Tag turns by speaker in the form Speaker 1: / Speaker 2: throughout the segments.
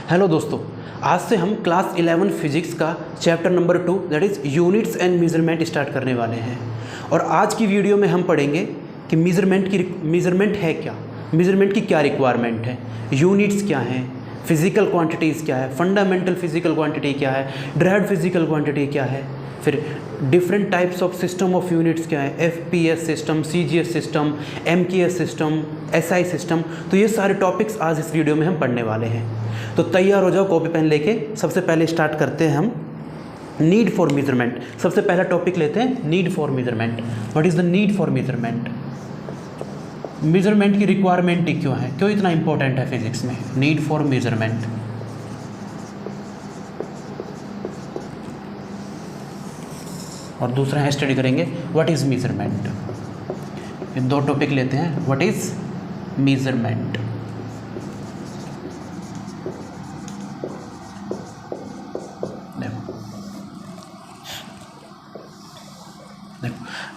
Speaker 1: Hello दोस्तों, आज से हम क्लास 11 फिजिक्स का chapter number 2 that is units and measurement start करने वाले हैं। और आज की वीडियो में हम पढ़ेंगे कि मेजरमेंट है क्या, मेजरमेंट की क्या रिक्वायरमेंट है, यूनिट्स क्या हैं, फिजिकल क्वांटिटीज़ क्या है, फंडामेंटल फिजिकल क्वांटिटी क्या है, डिराइव्ड फिजिकल क्वांटिटी क्या है, फिर different types of system of units क्या है, FPS system, CGS system, MKS system, SI system. तो ये सारे टॉपिक्स आज इस वीडियो में हम पढ़ने वाले हैं। तो तैयार हो जाओ कॉपी पेन लेके। सबसे पहले स्टार्ट करते हैं हम नीड फॉर मेजरमेंट। सबसे पहला टॉपिक लेते हैं need for measurement. What is the need for measurement? Measurement की रिक्वायरमेंट ही क्यों है, क्यों इतना इंपॉर्टेंट है फिजिक्स में नीड फॉर मेजरमेंट? और दूसरा है स्टडी करेंगे व्हाट इज़ मेजरमेंट। ये दो टॉपिक लेते हैं, what is measurement.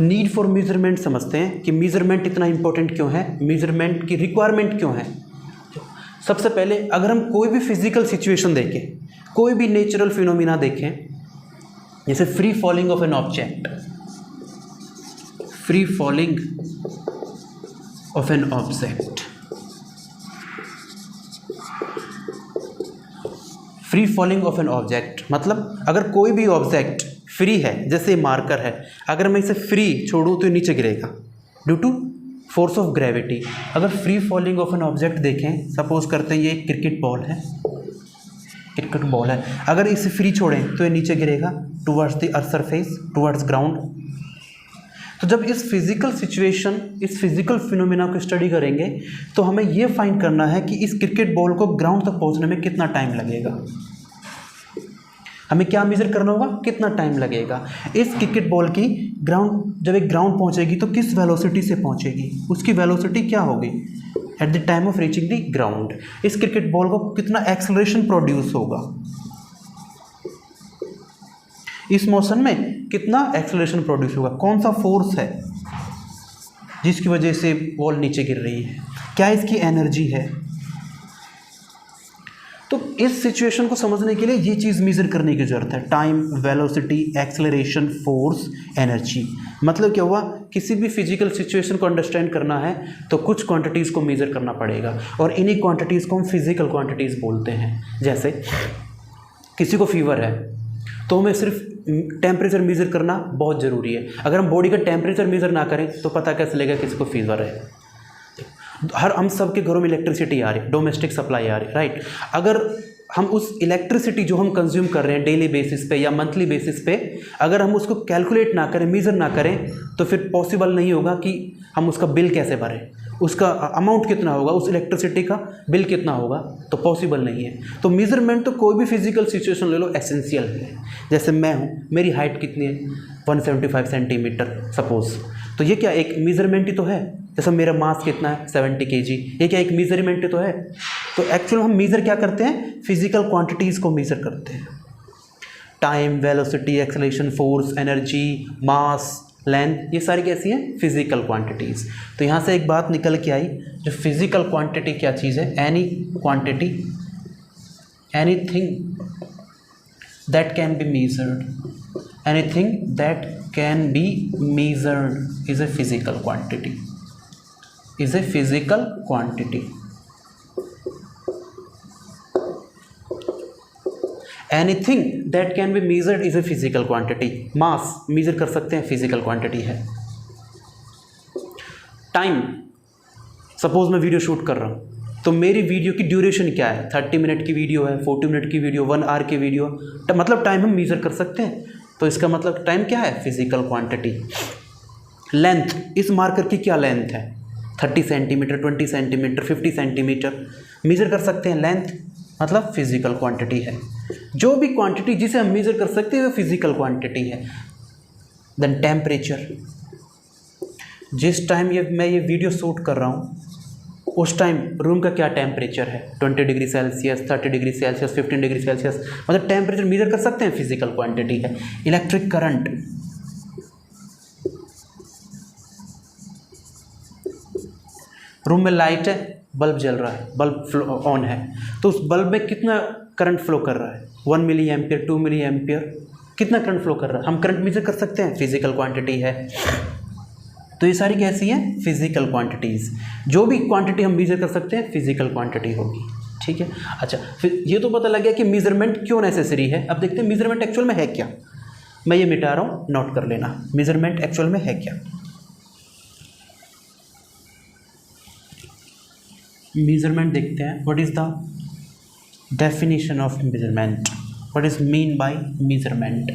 Speaker 1: Need for measurement समझते हैं कि मेजरमेंट इतना इंपॉर्टेंट क्यों है, मेजरमेंट की रिक्वायरमेंट क्यों है। सबसे पहले अगर हम कोई भी फिजिकल सिचुएशन देखें, कोई भी नेचुरल फिनोमिना देखें, जैसे free falling of an object, free falling of an object, free falling of an object मतलब अगर कोई भी ऑब्जेक्ट फ्री है, जैसे मार्कर है, अगर मैं इसे फ्री छोड़ूं तो नीचे गिरेगा due to force of gravity. अगर free falling of an object देखें, सपोज करते हैं ये एक क्रिकेट बॉल है, क्रिकेट बॉल है, अगर इसे फ्री छोड़ें तो ये नीचे गिरेगा towards the earth surface, towards ground. तो जब इस फिजिकल सिचुएशन, इस फिजिकल फिनोमिना को स्टडी करेंगे तो हमें ये फाइंड करना है कि इस क्रिकेट बॉल को ग्राउंड तक पहुंचने में कितना टाइम लगेगा। हमें क्या मेजर करना होगा, कितना टाइम लगेगा। इस क्रिकेट बॉल की ग्राउंड, जब एक ग्राउंड पहुंचेगी तो किस वेलोसिटी से पहुंचेगी, उसकी वेलोसिटी क्या होगी at the time of reaching the ground. इस क्रिकेट बॉल को कितना एक्सेलरेशन प्रोड्यूस होगा, इस मोशन में कितना एक्सेलरेशन प्रोड्यूस होगा, कौन सा फोर्स है जिसकी वजह से बॉल नीचे गिर रही है, क्या इसकी एनर्जी है। तो इस सिचुएशन को समझने के लिए ये चीज़ मेजर करने की ज़रूरत है, time, velocity, acceleration, force, energy. मतलब क्या हुआ, किसी भी फिजिकल सिचुएशन को अंडरस्टैंड करना है तो कुछ क्वांटिटीज़ को मेजर करना पड़ेगा, और इन्हीं क्वांटिटीज़ को हम फिजिकल क्वांटिटीज़ बोलते हैं। जैसे किसी को फीवर है तो हमें सिर्फ टेम्परेचर मेज़र करना बहुत ज़रूरी है। अगर हम बॉडी का टेम्परेचर मेज़र ना करें तो पता कैसे लगेगा किसी को फीवर है। हम सब के घरों में इलेक्ट्रिसिटी आ रही है, डोमेस्टिक सप्लाई आ रही है, राइट। अगर हम उस इलेक्ट्रिसिटी जो हम कंज्यूम कर रहे हैं डेली बेसिस पे या मंथली बेसिस पे, अगर हम उसको कैलकुलेट ना करें, मेज़र ना करें, तो फिर पॉसिबल नहीं होगा कि हम उसका बिल कैसे भरें, उसका अमाउंट कितना होगा, उस इलेक्ट्रिसिटी का बिल कितना होगा, तो पॉसिबल नहीं है। तो मेज़रमेंट तो कोई भी फिजिकल सिचुएशन ले लो एसेंशियल है। जैसे मैं हूँ, मेरी हाइट कितनी है, 175 सेंटीमीटर सपोज, तो ये क्या एक मेज़रमेंट ही तो है। जैसे मेरा मास कितना है, 70 kg, ये क्या एक मेज़रमेंट ही तो है। तो एक्चुअल हम मेज़र क्या करते हैं, फिजिकल क्वांटिटीज़ को मेज़र करते हैं। Time, velocity, acceleration, force, energy, mass, length, ये सारी कैसी हैं, फिजिकल क्वांटिटीज़। तो यहाँ से एक बात निकल के आई, जो फिजिकल क्वांटिटी क्या चीज़ है, any quantity, anything that can be measured, anything that can be measured is a physical quantity, is a physical quantity। anything that can be measured is a physical quantity। Mass measure कर सकते हैं, physical quantity है। Time, suppose मैं video shoot कर रहा हूँ तो मेरी वीडियो की ड्यूरेशन क्या है, 30 मिनट की वीडियो है, 40 मिनट की वीडियो, 1 आवर की वीडियो, मतलब टाइम हम मेजर कर सकते हैं। तो इसका मतलब टाइम क्या है, फिजिकल क्वांटिटी। लेंथ, इस मार्कर की क्या लेंथ है, 30 सेंटीमीटर, 20 सेंटीमीटर, 50 सेंटीमीटर, मेजर कर सकते हैं। लेंथ मतलब फिजिकल क्वांटिटी है। जो भी क्वांटिटी जिसे हम मेजर कर सकते हैं वो फिजिकल क्वांटिटी है। देन टेम्परेचर, जिस टाइम मैं ये वीडियो शूट कर रहा हूँ उस टाइम रूम का क्या टेम्परेचर है, 20 degree Celsius, 30 degree Celsius, 15 degree Celsius, मतलब टेम्परेचर मेजर कर सकते हैं, फिजिकल क्वांटिटी है। इलेक्ट्रिक करंट, रूम में लाइट है, बल्ब जल रहा है, बल्ब ऑन है, तो उस बल्ब में कितना करंट फ्लो कर रहा है, 1 मिली एम्पियर, 2 मिली एम्पियर, कितना करंट फ्लो कर रहा है, हम करंट मेजर कर सकते हैं, फिजिकल क्वांटिटी है। तो ये सारी कैसी हैं, फिजिकल क्वांटिटीज़। जो भी क्वांटिटी हम मेजर कर सकते हैं फिजिकल क्वांटिटी होगी, ठीक है। अच्छा, फिर ये तो पता लग गया कि मेजरमेंट क्यों नेसेसरी है। अब देखते हैं मेजरमेंट एक्चुअल में है क्या। मैं ये मिटा रहा हूँ, नोट कर लेना, मेजरमेंट एक्चुअल में है क्या। मेजरमेंट देखते हैं, what is the definition of measurement, what is mean by measurement.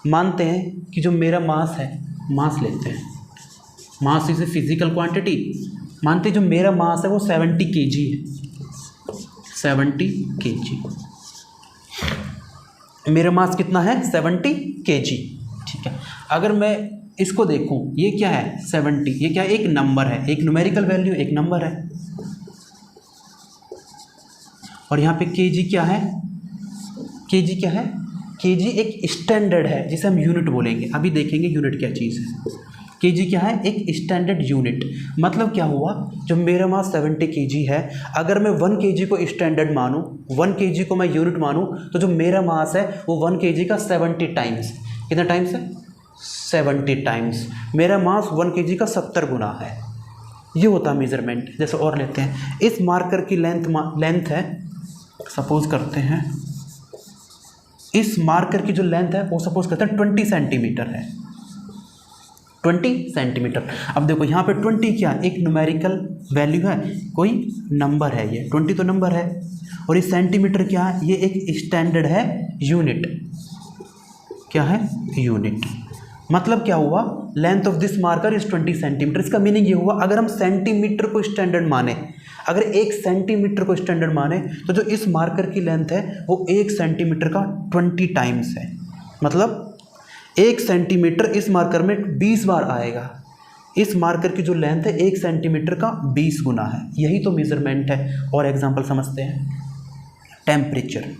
Speaker 1: मानते हैं कि जो मेरा मास है, मास लेते हैं, mass is a physical quantity. मानते हैं जो मेरा मास है वो 70 kg है, 70 kg। मेरा मास कितना है, 70 kg, ठीक है। अगर मैं इसको देखूं, ये क्या है 70, ये क्या है, एक नंबर है, एक न्यूमेरिकल वैल्यू, एक नंबर है। और यहाँ पे kg क्या है, kg क्या है, kg एक स्टैंडर्ड है जिसे हम यूनिट बोलेंगे, अभी देखेंगे यूनिट क्या चीज़ है। kg क्या है, एक स्टैंडर्ड यूनिट। मतलब क्या हुआ, जो मेरा मास 70 kg है, अगर मैं 1 kg को स्टैंडर्ड मानूं, 1 kg को मैं यूनिट मानूं, तो जो मेरा मास है वो 1 kg का 70 टाइम्स, कितना टाइम्स है, 70 टाइम्स। मेरा मास 1 kg का 70 गुना है। ये होता है मेजरमेंट। जैसे और लेते हैं, इस मार्कर की लेंथ है, सपोज करते हैं इस मार्कर की जो लेंथ है वो सपोज करते हैं 20 सेंटीमीटर है, 20 सेंटीमीटर। अब देखो यहाँ पे 20 क्या, एक न्यूमेरिकल वैल्यू है, कोई नंबर है, ये 20 तो नंबर है। और ये सेंटीमीटर क्या है, ये एक स्टैंडर्ड है, यूनिट। क्या है, यूनिट। मतलब क्या हुआ, length of this marker is 20 centimetre. इसका मीनिंग ये हुआ, अगर हम सेंटीमीटर को स्टैंडर्ड माने, अगर 1 सेंटीमीटर को स्टैंडर्ड माने, तो जो इस मार्कर की लेंथ है वो 1 सेंटीमीटर का 20 टाइम्स है। मतलब 1 सेंटीमीटर इस मार्कर में 20 बार आएगा। इस मार्कर की जो लेंथ है 1 सेंटीमीटर का 20 गुना है। यही तो मेजरमेंट है। और एग्जांपल समझते हैं, टेम्परेचर।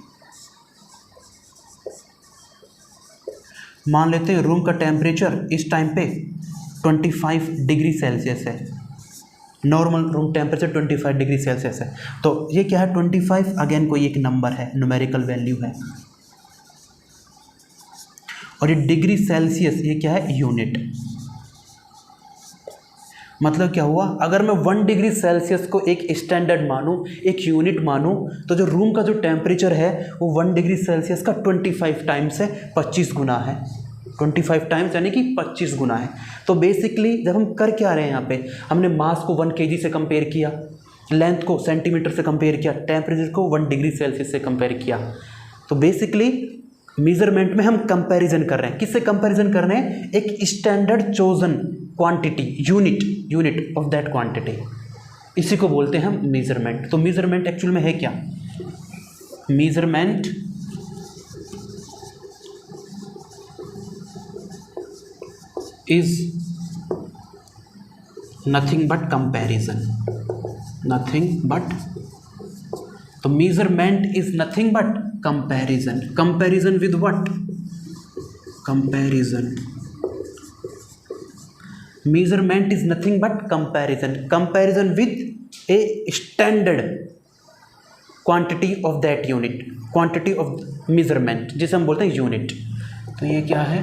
Speaker 1: मान लेते हैं रूम का टेम्परेचर इस टाइम पे 25 डिग्री सेल्सियस है, normal room temperature 25 degree Celsius है। तो ये क्या है, 25 अगेन कोई एक नंबर है, न्यूमेरिकल वैल्यू है। और ये डिग्री सेल्सियस ये क्या है, यूनिट। मतलब क्या हुआ, अगर मैं 1 डिग्री सेल्सियस को एक स्टैंडर्ड मानूं, एक यूनिट मानूं, तो जो रूम का जो टेम्परेचर है वो 1 डिग्री सेल्सियस का 25 टाइम्स है, 25 गुना है। 25 टाइम्स यानी कि 25 गुना है। तो बेसिकली जब हम कर क्या रहे हैं यहाँ पे, हमने मास को 1 kg से कंपेयर किया, लेंथ को सेंटीमीटर से कंपेयर किया, टेम्परेचर को 1 डिग्री सेल्सियस से कंपेयर किया। तो बेसिकली मेजरमेंट में हम कंपैरिजन कर रहे हैं। किससे कंपैरिजन कर रहे हैं, एक standard chosen quantity, unit of that quantity, इसी को बोलते हैं हम मेजरमेंट। तो मेजरमेंट एक्चुअल में है क्या, measurement is nothing but comparison, nothing but, तो measurement is nothing but comparison, comparison with what, comparison, measurement is nothing but comparison, comparison with a standard quantity of that unit, quantity of measurement जिसे हम बोलते हैं unit. तो ये क्या है,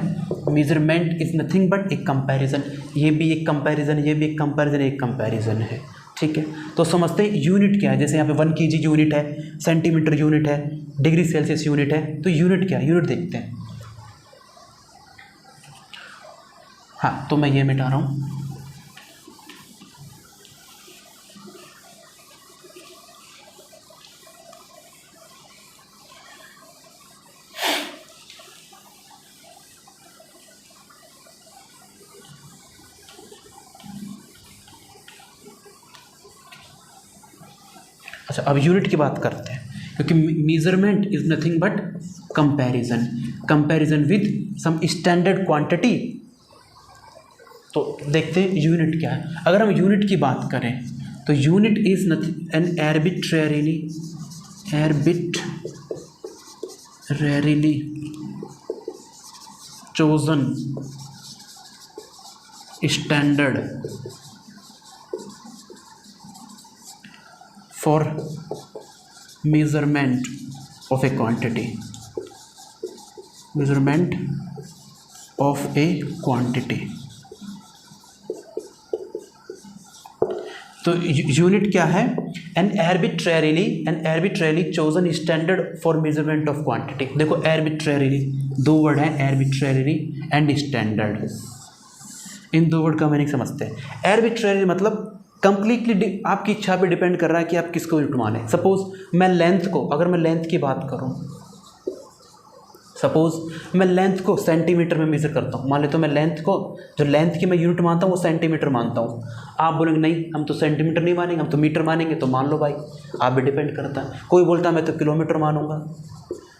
Speaker 1: measurement is nothing but एक कंपैरिजन। ये भी एक कंपैरिजन, ये भी एक कंपैरिजन, एक कंपैरिजन है, ठीक है। तो समझते हैं यूनिट क्या है। जैसे यहाँ पे 1 kg यूनिट है, सेंटीमीटर यूनिट है, डिग्री सेल्सियस यूनिट है। तो यूनिट क्या है, यूनिट देखते हैं। हाँ, तो मैं ये मिटा रहा हूँ। अच्छा, अब यूनिट की बात करते हैं, क्योंकि measurement is nothing but comparison, comparison with some standard quantity. तो देखते हैं यूनिट क्या है। अगर हम यूनिट की बात करें तो unit is nothing an arbitrarily chosen for measurement of a quantity, measurement of a quantity. तो यूनिट क्या है? An arbitrarily chosen standard for measurement of quantity. देखो आर्बिट्रेरीली, दो वर्ड हैं, आर्बिट्रेरीली एंड स्टैंडर्ड। इन दो वर्ड का मीनिंग समझते हैं। आर्बिट्रेरी मतलब कंप्लीटली आपकी इच्छा पे डिपेंड कर रहा है कि आप किसको यूनिट माने। सपोज मैं लेंथ को, अगर मैं लेंथ की बात करूं, सपोज मैं लेंथ को सेंटीमीटर में मेज़र करता हूँ, मान लेता हूँ मैं लेंथ को, जो लेंथ की मैं यूनिट मानता हूँ वो सेंटीमीटर मानता हूँ। आप बोलेंगे नहीं हम तो सेंटीमीटर नहीं मानेंगे, हम तो मीटर मानेंगे। तो मान लो भाई, आप भी डिपेंड करता है। कोई बोलता है मैं तो किलोमीटर मानूंगा,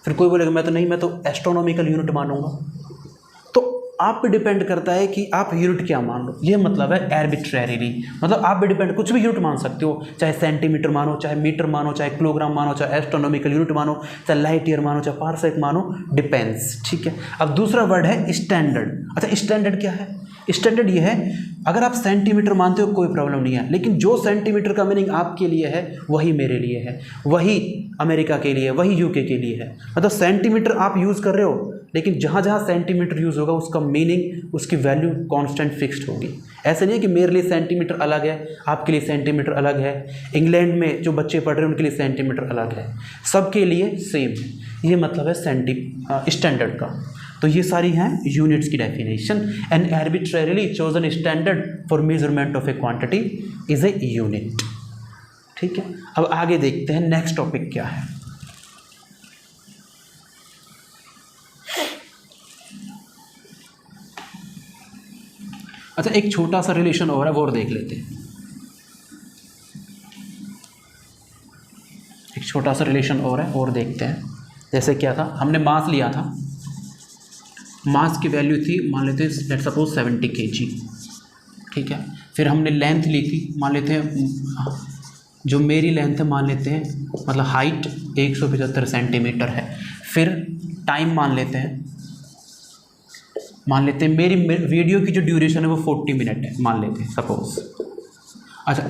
Speaker 1: फिर कोई बोलेगा मैं तो नहीं, मैं तो एस्ट्रोनॉमिकल यूनिट मानूंगा। तो आप पे डिपेंड करता है कि आप यूनिट क्या मान लो। ये मतलब है आर्बिट्रेरीली, मतलब आप पे डिपेंड, कुछ भी यूनिट मान सकते हो, चाहे सेंटीमीटर मानो, चाहे मीटर मानो, चाहे किलोग्राम मानो, चाहे एस्ट्रोनॉमिकल यूनिट मानो, चाहे लाइट ईयर मानो, चाहे पारसेक मानो, डिपेंड्स। ठीक है। अब दूसरा वर्ड है स्टैंडर्ड। अच्छा स्टैंडर्ड क्या है? स्टैंडर्ड ये है, अगर आप सेंटीमीटर मानते हो कोई प्रॉब्लम नहीं है, लेकिन जो सेंटीमीटर का मीनिंग आपके लिए है वही मेरे लिए है, वही अमेरिका के लिए, वही यूके के लिए है। मतलब सेंटीमीटर आप यूज़ कर रहे हो, लेकिन जहाँ जहाँ सेंटीमीटर यूज़ होगा उसका मीनिंग, उसकी वैल्यू कांस्टेंट फिक्स्ड होगी। ऐसे नहीं है कि मेरे लिए सेंटीमीटर अलग है, आपके लिए सेंटीमीटर अलग है, इंग्लैंड में जो बच्चे पढ़ रहे हैं उनके लिए सेंटीमीटर अलग है, सबके लिए सेम है। ये मतलब है स्टैंडर्ड का। तो ये सारी हैं यूनिट्स की definition. An arbitrarily chosen standard for measurement of a quantity is a unit. ठीक है। अब आगे देखते हैं नेक्स्ट टॉपिक क्या है। अच्छा एक छोटा सा रिलेशन और है, वो और देख लेते हैं। एक छोटा सा रिलेशन और है, और देखते हैं। जैसे क्या था, हमने मास लिया था, मास की वैल्यू थी मान लेते हैं लेट्स सपोज 70 kg। ठीक है। फिर हमने लेंथ ली थी, मान लेते हैं जो मेरी लेंथ है मान लेते हैं, मतलब हाइट 175 सेंटीमीटर है। फिर टाइम मान लेते हैं, मेरी वीडियो की जो ड्यूरेशन है वो 40 मिनट है मान लेते हैं सपोज। अच्छा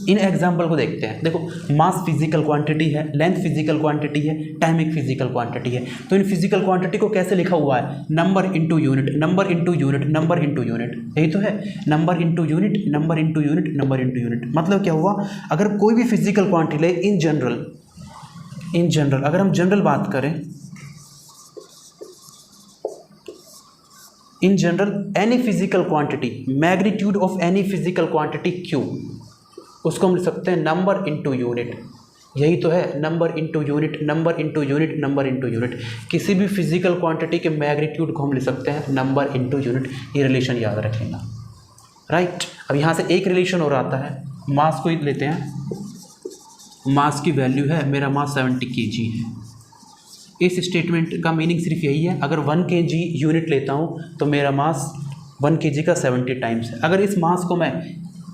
Speaker 1: इन एग्जाम्पल को देखते हैं। देखो मास फिजिकल क्वांटिटी है, लेंथ फिजिकल क्वांटिटी है, टाइम एक फिजिकल क्वांटिटी है। तो इन फिजिकल क्वांटिटी को कैसे लिखा हुआ है? Number into unit, number into unit, number into unit, यही तो है। Number into unit, number into unit, number into unit. मतलब क्या हुआ, अगर कोई भी फिजिकल क्वांटिटी ले इन जनरल अगर हम जनरल बात करें, in general any physical quantity, magnitude of any physical quantity Q, उसको हम लिख सकते हैं नंबर इंटू यूनिट। यही तो है, number into unit, number into unit, number into unit. किसी भी फिजिकल क्वांटिटी के मैग्नीट्यूड को हम लिख सकते हैं नंबर इंटू यूनिट। ये रिलेशन याद रखेगा, राइट। अब यहाँ से एक रिलेशन और आता है, मास को ही लेते हैं। मास की वैल्यू है, मेरा मास 70 kg है। इस स्टेटमेंट का मीनिंग सिर्फ यही है, अगर 1 kg यूनिट लेता हूँ तो मेरा मास 1 kg का 70 टाइम्स है। अगर इस मास को मैं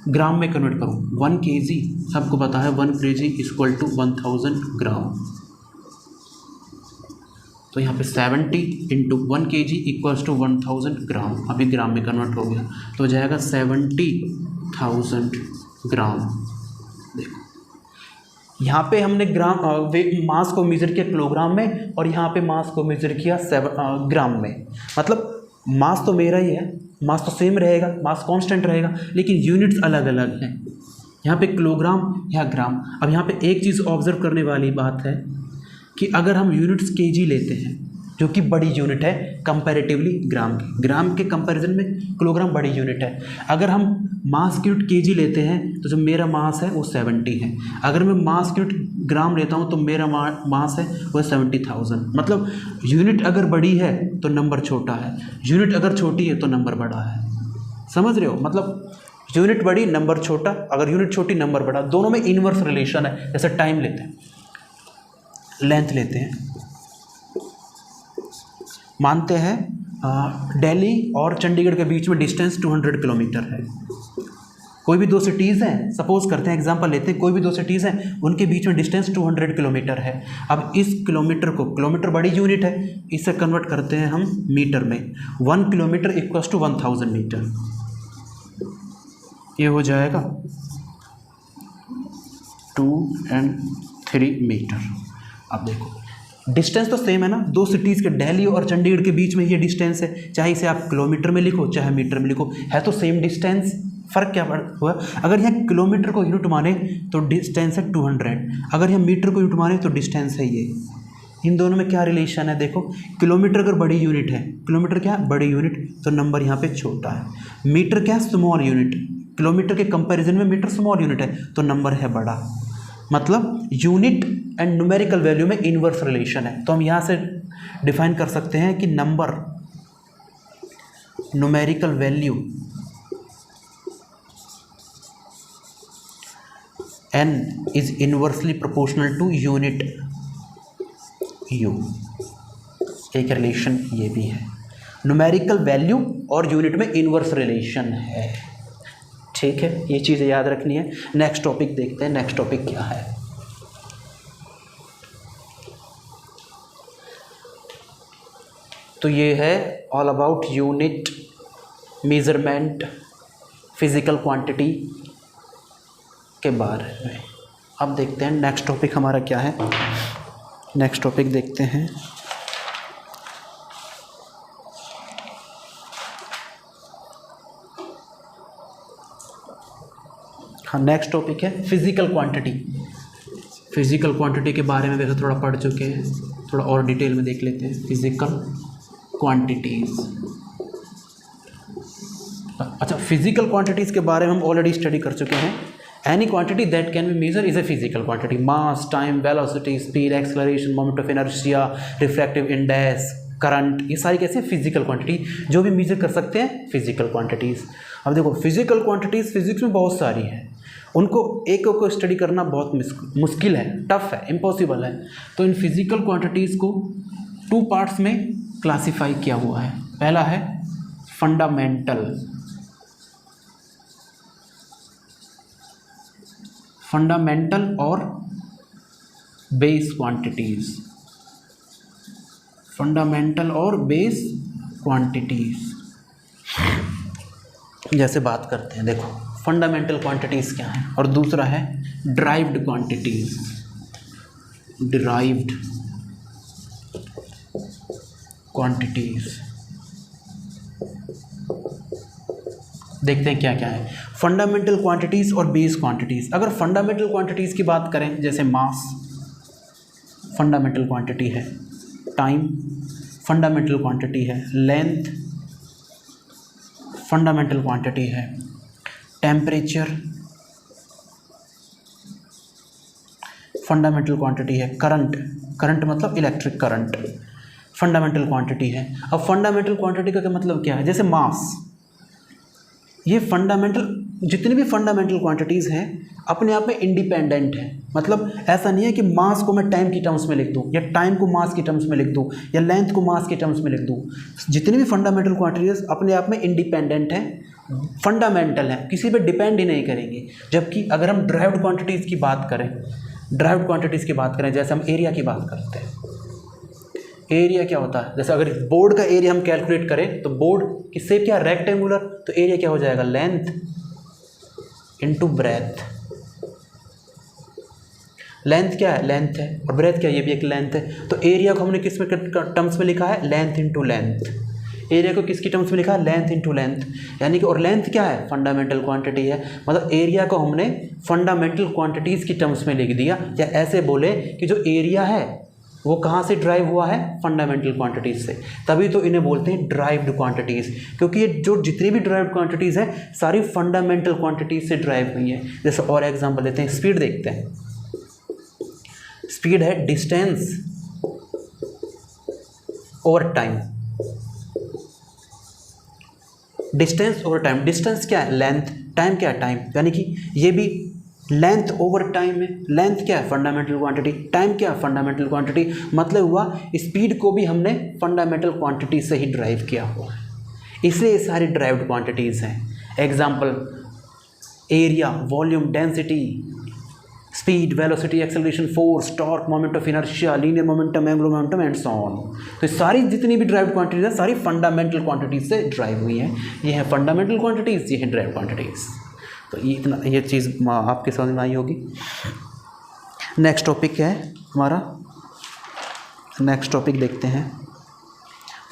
Speaker 1: ग्राम में कन्वर्ट करूँ, 1 kg सबको पता है 1 kg इक्वल टू 1000 ग्राम। तो यहाँ पे 70 इंटू 1 kg इक्वल्स टू 1000 ग्राम। अभी ग्राम में कन्वर्ट हो गया तो हो जाएगा 70,000 ग्राम। देखो यहाँ पे हमने मास को मेज़र किया किलोग्राम में, और यहाँ पे मास को मेज़र किया ग्राम में। मतलब मास तो मेरा ही है, मास तो सेम रहेगा, मास कांस्टेंट रहेगा, लेकिन यूनिट्स अलग अलग हैं। यहाँ पे किलोग्राम, यहाँ ग्राम। अब यहाँ पे एक चीज़ ऑब्जर्व करने वाली बात है कि अगर हम यूनिट्स केजी लेते हैं, जो कि बड़ी यूनिट है कंपैरेटिवली ग्राम के कंपैरिजन में किलोग्राम बड़ी यूनिट है। अगर हम मास की यूनिट केजी लेते हैं तो जो मेरा मास है वो 70 है। अगर मैं मास की यूनिट ग्राम लेता हूँ तो मेरा मास है वो 70,000। मतलब यूनिट अगर बड़ी है तो नंबर छोटा है, यूनिट अगर छोटी है तो नंबर बड़ा है। समझ रहे हो? मतलब यूनिट बड़ी नंबर छोटा, अगर यूनिट छोटी नंबर बड़ा, दोनों में इनवर्स रिलेशन है। जैसे टाइम लेते हैं, लेंथ लेते हैं, मानते हैं दिल्ली और चंडीगढ़ के बीच में डिस्टेंस 200 किलोमीटर है। कोई भी दो सिटीज़ हैं, सपोज करते हैं एग्जांपल लेते हैं, कोई भी दो सिटीज़ हैं, उनके बीच में डिस्टेंस 200 किलोमीटर है। अब इस किलोमीटर को, किलोमीटर बड़ी यूनिट है, इसे कन्वर्ट करते हैं हम मीटर में। 1 किलोमीटर इक्वल्स टू 1000 मीटर। ये हो जाएगा 2 and 3 मीटर। अब देखो डिस्टेंस तो सेम है ना, दो सिटीज़ के दिल्ली और चंडीगढ़ के बीच में ये डिस्टेंस है, चाहे इसे आप किलोमीटर में लिखो चाहे मीटर में लिखो, है तो सेम डिस्टेंस। फ़र्क क्या हुआ, अगर यहाँ किलोमीटर को यूनिट माने तो डिस्टेंस है 200, अगर यहाँ मीटर को यूनिट माने तो डिस्टेंस है ये। इन दोनों में क्या रिलेशन है, देखो किलोमीटर अगर बड़ी यूनिट है, किलोमीटर क्या बड़ी यूनिट, तो नंबर यहाँ पे छोटा है। मीटर क्या स्मॉल यूनिट, किलोमीटर के कंपैरिजन में मीटर स्मॉल यूनिट है तो नंबर है बड़ा। मतलब यूनिट एंड न्यूमेरिकल वैल्यू में इनवर्स रिलेशन है। तो हम यहाँ से डिफाइन कर सकते हैं कि number numerical value n is inversely proportional to unit u। एक रिलेशन ये भी है, न्यूमेरिकल वैल्यू और यूनिट में इनवर्स रिलेशन है। ठीक है, ये चीज़ें याद रखनी है। नेक्स्ट टॉपिक देखते हैं, नेक्स्ट टॉपिक क्या है। तो ये है all about unit, measurement, physical quantity के बारे में। अब देखते हैं नेक्स्ट टॉपिक हमारा क्या है। नेक्स्ट टॉपिक देखते हैं, हाँ नेक्स्ट टॉपिक है फिजिकल क्वांटिटी। फिजिकल क्वांटिटी के बारे में वैसे थोड़ा पढ़ चुके हैं, थोड़ा और डिटेल में देख लेते हैं फिजिकल क्वांटिटीज़। अच्छा, फिजिकल क्वांटिटीज़ के बारे में हम ऑलरेडी स्टडी कर चुके हैं। Any quantity that can be measure is a physical quantity. Mass, time, velocity, speed, acceleration, moment of inertia, refractive index, current, ये सारी कैसे फिजिकल क्वांटिटी जो भी मेजर कर सकते हैं फिजिकल क्वांटिटीज़। अब देखो फिजिकल क्वांटिटीज़ फिजिक्स में बहुत सारी हैं, उनको एक को स्टडी करना बहुत मुश्किल है, टफ है, इम्पॉसिबल है। तो इन फिजिकल क्वांटिटीज़ को 2 पार्ट्स में क्लासिफाई किया हुआ है। पहला है फंडामेंटल, फंडामेंटल और बेस क्वांटिटीज़, फंडामेंटल और बेस क्वांटिटीज़ जैसे बात करते हैं। देखो फंडामेंटल क्वांटिटीज़ क्या है, और दूसरा है ड्राइव्ड क्वांटिटीज़, डिराइव्ड क्वांटिटीज़। देखते हैं क्या क्या है फंडामेंटल क्वांटिटीज़ और बेस क्वांटिटीज़। अगर फंडामेंटल क्वांटिटीज़ की बात करें, जैसे मास फंडामेंटल क्वांटिटी है, टाइम फंडामेंटल क्वांटिटी है, लेंथ फंडामेंटल क्वांटिटी है, टेम्परेचर फंडामेंटल क्वांटिटी है, करंट, करंट मतलब इलेक्ट्रिक करंट फंडामेंटल क्वांटिटी है। अब फंडामेंटल क्वांटिटी का क्या मतलब क्या है, जैसे मास, ये फंडामेंटल, जितनी भी फंडामेंटल क्वांटिटीज़ हैं अपने आप में इंडिपेंडेंट है। मतलब ऐसा नहीं है कि मास को मैं टाइम की टर्म्स में लिख दूँ, या टाइम को मास की टर्म्स में लिख दूँ, या लेंथ को मास की टर्म्स में लिख दूँ। जितनी भी फंडामेंटल क्वांटिटीज़ अपने आप में इंडिपेंडेंट हैं, फंडामेंटल हैं, किसी पे डिपेंड ही नहीं करेंगे। जबकि अगर हम ड्राइव्ड क्वांटिटीज़ की बात करें, ड्राइव्ड क्वांटिटीज़ की बात करें, जैसे हम एरिया की बात करते हैं, एरिया क्या होता है, जैसे अगर बोर्ड का एरिया हम कैलकुलेट करें तो बोर्ड की शेप क्या है, रेक्टेंगुलर, तो एरिया क्या हो जाएगा, लेंथ इनटू ब्रेथ। लेंथ क्या है, लेंथ है, और ब्रेथ क्या है, ये भी एक लेंथ है। तो एरिया को हमने किस में टर्म्स में लिखा है, लेंथ इनटू लेंथ। एरिया को किसकी टर्म्स में लिखा है, लेंथ इनटू लेंथ, यानी कि, और लेंथ क्या है, फंडामेंटल क्वांटिटी है। मतलब एरिया को हमने फंडामेंटल क्वांटिटीज़ की टर्म्स में लिख दिया, या ऐसे बोले कि जो एरिया है वो कहाँ से ड्राइव हुआ है, फंडामेंटल क्वांटिटीज़ से। तभी तो इन्हें बोलते हैं ड्राइव्ड क्वांटिटीज़, क्योंकि ये जो जितनी भी ड्राइव्ड क्वांटिटीज़ हैं सारी फंडामेंटल क्वांटिटीज़ से ड्राइव हुई हैं। जैसे और एग्जांपल लेते हैं, स्पीड देखते हैं। स्पीड है distance over time, distance over time. Distance क्या है, लेंथ, टाइम क्या है, टाइम, यानी कि ये भी लेंथ ओवर टाइम है। लेंथ क्या है, फंडामेंटल क्वांटिटी, टाइम क्या है, फंडामेंटल क्वांटिटी। मतलब हुआ स्पीड को भी हमने फंडामेंटल क्वांटिटी से ही ड्राइव किया हुआ है, इसलिए ये सारी ड्राइव्ड क्वांटिटीज़ हैं। Example area, volume, density, speed, velocity, acceleration, force, torque, moment of inertia, linear momentum, angular momentum and so on. तो सारी जितनी भी ड्राइव्ड क्वांटिटीज है सारी फंडामेंटल क्वांटिटीज से ड्राइव हुई हैं। ये है फंडामेंटल क्वांटिटीज़, ये है ड्राइव्ड क्वांटिटीज़। तो ये इतना, ये चीज़ आपके समझ में आई होगी। नेक्स्ट टॉपिक क्या है हमारा, नेक्स्ट टॉपिक देखते हैं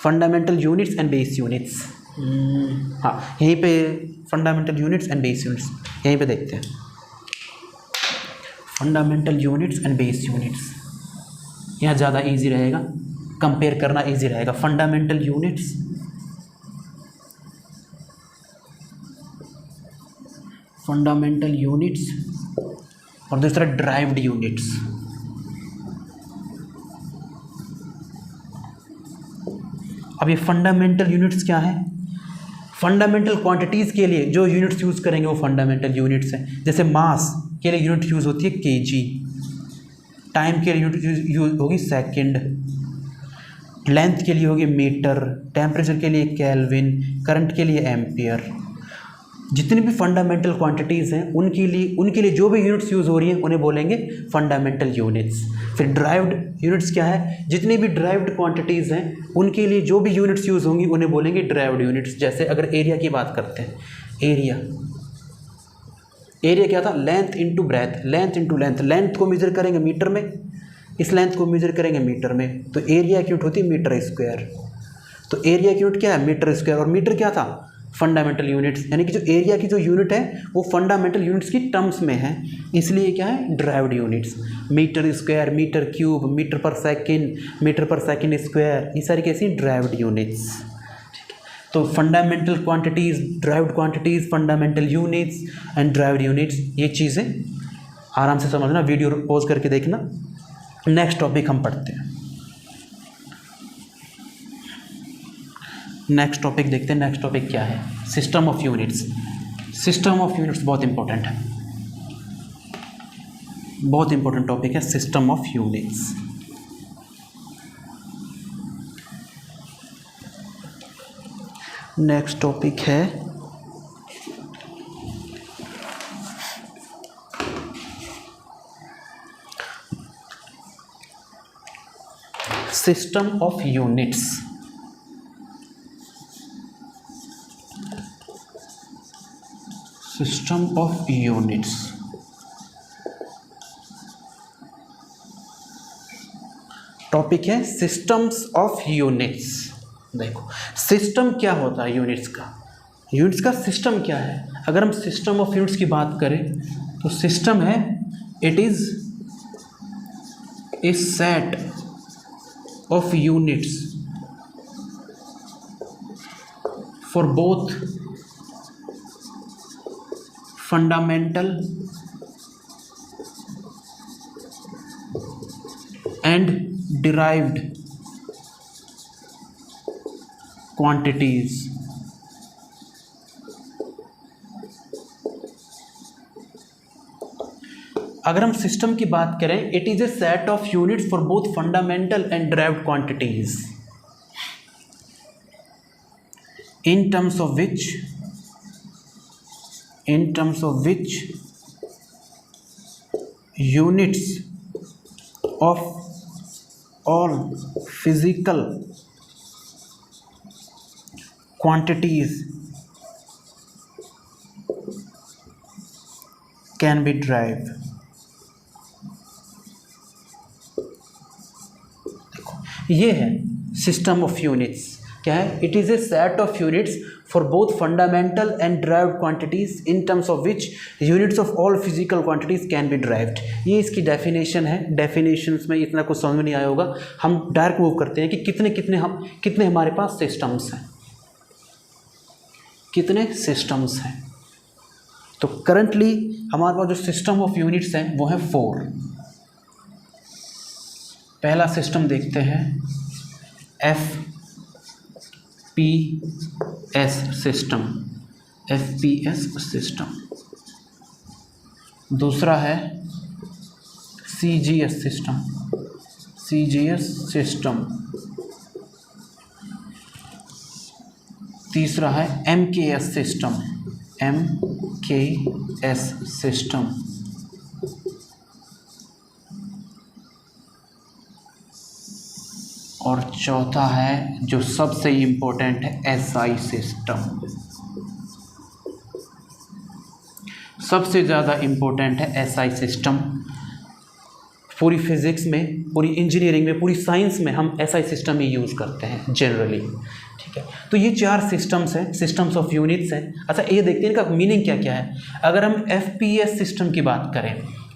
Speaker 1: fundamental units and base units. हाँ, यहीं पे fundamental units and base units यहीं पे देखते हैं। Fundamental units and base units यहाँ ज़्यादा इजी रहेगा, कंपेयर करना इजी रहेगा। फंडामेंटल यूनिट्स और दूसरा ड्राइव्ड यूनिट्स। अब ये फंडामेंटल यूनिट्स क्या है? फंडामेंटल क्वांटिटीज़ के लिए जो यूनिट्स यूज़ करेंगे वो फंडामेंटल यूनिट्स हैं। जैसे मास के लिए यूनिट यूज़ होती है केजी, टाइम के लिए यूनिट यूज होगी सेकंड, लेंथ के लिए होगी मीटर, टेम्परेचर के लिए केल्विन, करंट के लिए एम्पियर। जितनी भी फंडामेंटल क्वांटिटीज़ हैं उनके लिए जो भी यूनिट्स यूज़ हो रही हैं उन्हें बोलेंगे फंडामेंटल यूनिट्स। फिर ड्राइव्ड यूनिट्स क्या है? जितनी भी ड्राइव्ड क्वांटिटीज़ हैं उनके लिए जो भी यूनिट्स यूज़ होंगी उन्हें बोलेंगे ड्राइव्ड यूनिट्स। जैसे अगर एरिया की बात करते हैं, एरिया क्या था? लेंथ इंटू ब्रेथ, लेंथ को मेजर करेंगे मीटर में, इस लेंथ को मेजर करेंगे मीटर में, तो एरिया की यूनिट होती है मीटर स्क्वायर। तो एरिया की यूनिट क्या है? Metre square. और मीटर क्या था? Fundamental units. यानी कि जो एरिया की जो यूनिट है वो फंडामेंटल यूनिट्स की टर्म्स में है, इसलिए क्या है? Derived units. Metre square, metre cube, metre per second square, ये सारी कैसी ड्राइव्ड यूनिट्स। तो fundamental quantities, derived quantities, fundamental units and derived units, ये चीज़ें आराम से समझना, वीडियो पॉज करके देखना। नेक्स्ट टॉपिक हम पढ़ते हैं। नेक्स्ट टॉपिक देखते हैं। नेक्स्ट टॉपिक क्या है? System of units. System of units बहुत इंपॉर्टेंट है, बहुत इंपॉर्टेंट टॉपिक है system of units. Next topic है system of units. System of units topic है सिस्टम्स ऑफ यूनिट्स। देखो सिस्टम क्या होता है यूनिट्स का? यूनिट्स का सिस्टम क्या है? अगर हम सिस्टम ऑफ यूनिट्स की बात करें तो सिस्टम है, it is a set of units for both fundamental and derived quantities। अगर हम सिस्टम की बात करें, it is a set of units for both fundamental and derived quantities in terms of which units of all physical quantities can be derived। ये है system of units. क्या है? It is a set of units for both fundamental and derived quantities in terms of which units of all physical quantities can be derived। ये इसकी definition है। Definitions में इतना कुछ समझ में नहीं आया होगा, हम डायरेक्ट मूव करते हैं कि कितने हमारे पास सिस्टम्स हैं, कितने सिस्टम्स हैं। तो करंटली हमारे पास जो सिस्टम ऑफ यूनिट्स हैं वो है 4। पहला सिस्टम देखते हैं FPS सिस्टम, FPS सिस्टम। दूसरा है CGS सिस्टम, CGS सिस्टम। तीसरा है MKS सिस्टम, MKS सिस्टम। और चौथा है जो सबसे इम्पोर्टेंट है SI सिस्टम। सबसे ज़्यादा इम्पोर्टेंट है SI सिस्टम। पूरी फिजिक्स में, पूरी इंजीनियरिंग में, पूरी साइंस में हम एसआई सिस्टम ही यूज़ करते हैं जनरली। ठीक है, तो ये 4 सिस्टम्स हैं, सिस्टम्स ऑफ यूनिट्स हैं। अच्छा, ये देखते हैं इनका मीनिंग क्या क्या है। अगर हम एफपीएस सिस्टम की बात करें,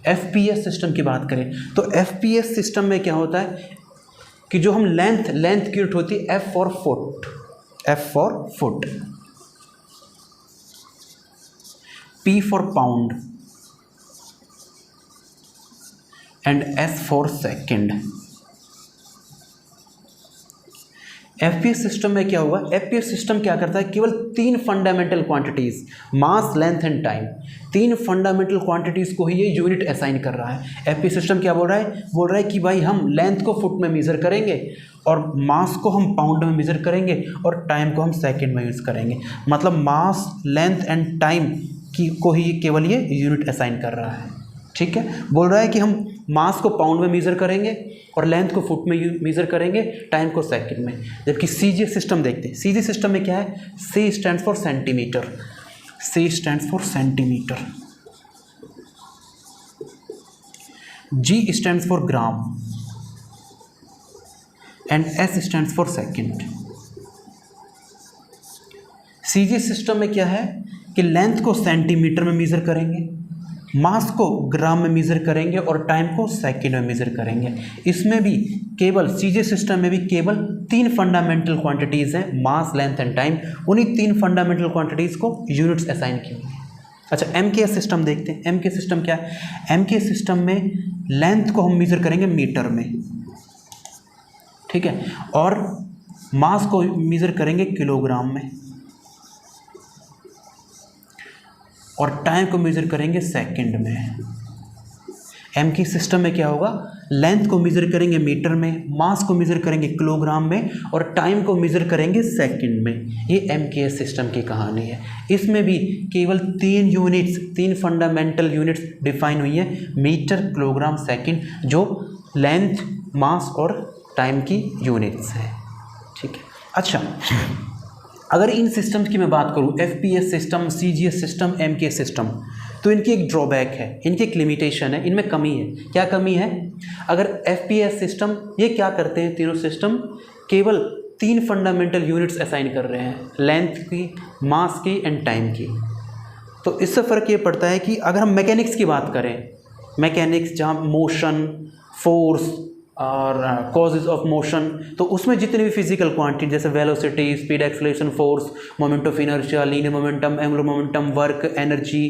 Speaker 1: एफपीएस सिस्टम की बात करें तो एफपीएस सिस्टम में क्या होता है कि जो हम लेंथ की यूनिट होती है F for foot, F for foot, P for pound and S for second. FPS system में क्या हुआ, एफपीएस सिस्टम क्या करता है, केवल 3 fundamental quantities, mass, length and time, 3 fundamental quantities को ही ये यूनिट असाइन कर रहा है। एफपीएस सिस्टम क्या बोल रहा है कि भाई हम लेंथ को फुट में मेजर करेंगे और मास को हम पाउंड में मेजर करेंगे और टाइम को हम सेकंड में यूज़ करेंगे। मतलब मास, लेंथ एंड टाइम को ही केवल ये यूनिट असाइन कर रहा है। ठीक है, बोल रहा है कि हम मास को पाउंड में मेज़र करेंगे और लेंथ को फुट में मेज़र करेंगे, टाइम को सेकंड में। जबकि सीजी सिस्टम देखते हैं, सीजी सिस्टम में क्या है, C stands for centimetre, C stands for centimetre, G stands for gram and S stands for second. CG system में क्या है कि लेंथ को सेंटीमीटर में मेज़र करेंगे, मास को ग्राम में मेज़र करेंगे और टाइम को सेकंड में मेज़र करेंगे। इसमें भी केवल सीजे सिस्टम में भी केवल 3 फंडामेंटल क्वांटिटीज़ हैं, मास, लेंथ एंड टाइम। उन्हीं 3 फंडामेंटल क्वांटिटीज़ को यूनिट्स असाइन की हुई है। अच्छा, एमकेएस सिस्टम देखते हैं। एमकेएस सिस्टम क्या है, एमकेएस सिस्टम में लेंथ को हम मेज़र करेंगे मीटर में, ठीक है, और मास को मेज़र करेंगे किलोग्राम में और टाइम को मेज़र करेंगे सेकंड में। एम की सिस्टम में क्या होगा, लेंथ को मेज़र करेंगे मीटर में, मास को मेज़र करेंगे किलोग्राम में और टाइम को मेज़र करेंगे सेकंड में। ये एम के एस सिस्टम की कहानी है। इसमें भी केवल 3 यूनिट्स, 3 फंडामेंटल यूनिट्स डिफाइन हुई हैं, मीटर, किलोग्राम, सेकंड, जो लेंथ, मास और टाइम की यूनिट्स हैं। ठीक है, अच्छा, अगर इन सिस्टम्स की मैं बात करूँ, FPS system, CGS system, MKS system, तो इनकी एक ड्रॉबैक है, इनकी एक लिमिटेशन है, इनमें कमी है। क्या कमी है? अगर एफपीएस सिस्टम, ये क्या करते हैं तीनों सिस्टम, केवल 3 फंडामेंटल यूनिट्स असाइन कर रहे हैं, लेंथ की, मास की एंड टाइम की। तो इससे फ़र्क ये पड़ता है कि अगर हम मैकेनिक्स की बात करें, मैकेनिक्स जहाँ मोशन, फोर्स और कॉजेज ऑफ मोशन, तो उसमें जितनी भी फिजिकल क्वांटिटी जैसे velocity, speed, acceleration, force, moment of inertia, linear momentum, angular momentum, work, energy,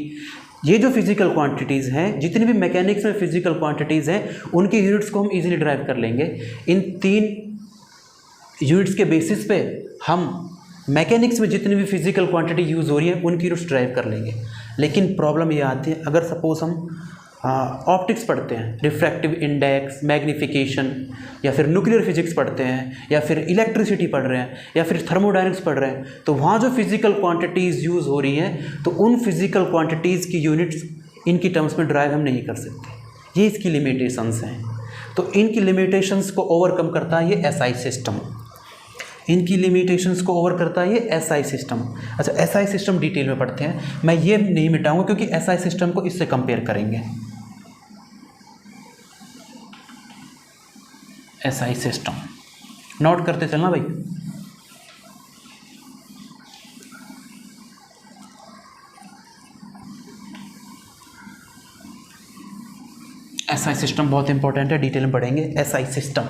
Speaker 1: ये जो फिजिकल क्वांटिटीज़ हैं, जितनी भी मैकेनिक्स में फिजिकल क्वांटिटीज़ हैं, उनकी यूनिट्स को हम इजीली ड्राइव कर लेंगे। इन 3 यूनिट्स के बेसिस पे हम मैकेनिक्स में जितनी भी फिजिकल क्वांटिटी यूज़ हो रही है उनकी यूनिट्स ड्राइव कर लेंगे। लेकिन प्रॉब्लम ये आती है, अगर सपोज हम ऑप्टिक्स पढ़ते हैं, रिफ्रैक्टिव इंडेक्स, मैग्नीफिकेशन, या फिर न्यूक्लियर फिजिक्स पढ़ते हैं, या फिर इलेक्ट्रिसिटी पढ़ रहे हैं, या फिर थर्मोडायनेमिक्स पढ़ रहे हैं, तो वहाँ जो फिजिकल क्वांटिटीज़ यूज़ हो रही हैं, तो उन फिजिकल क्वांटिटीज़ की यूनिट्स इनकी टर्म्स में ड्राइव हम नहीं कर सकते। ये इसकी लिमिटेशंस हैं। तो इनकी लिमिटेशंस को ओवरकम करता है ये एसआई सिस्टम, इनकी लिमिटेशंस को ओवर करता है ये एसआई सिस्टम। अच्छा, एसआई सिस्टम डिटेल में पढ़ते हैं, मैं ये नहीं मिटाऊंगा क्योंकि एसआई सिस्टम को इससे कंपेयर करेंगे। एसआई सिस्टम नोट करते चलना भाई। एसआई सिस्टम बहुत इंपॉर्टेंट है, डिटेल में पढ़ेंगे। SI system,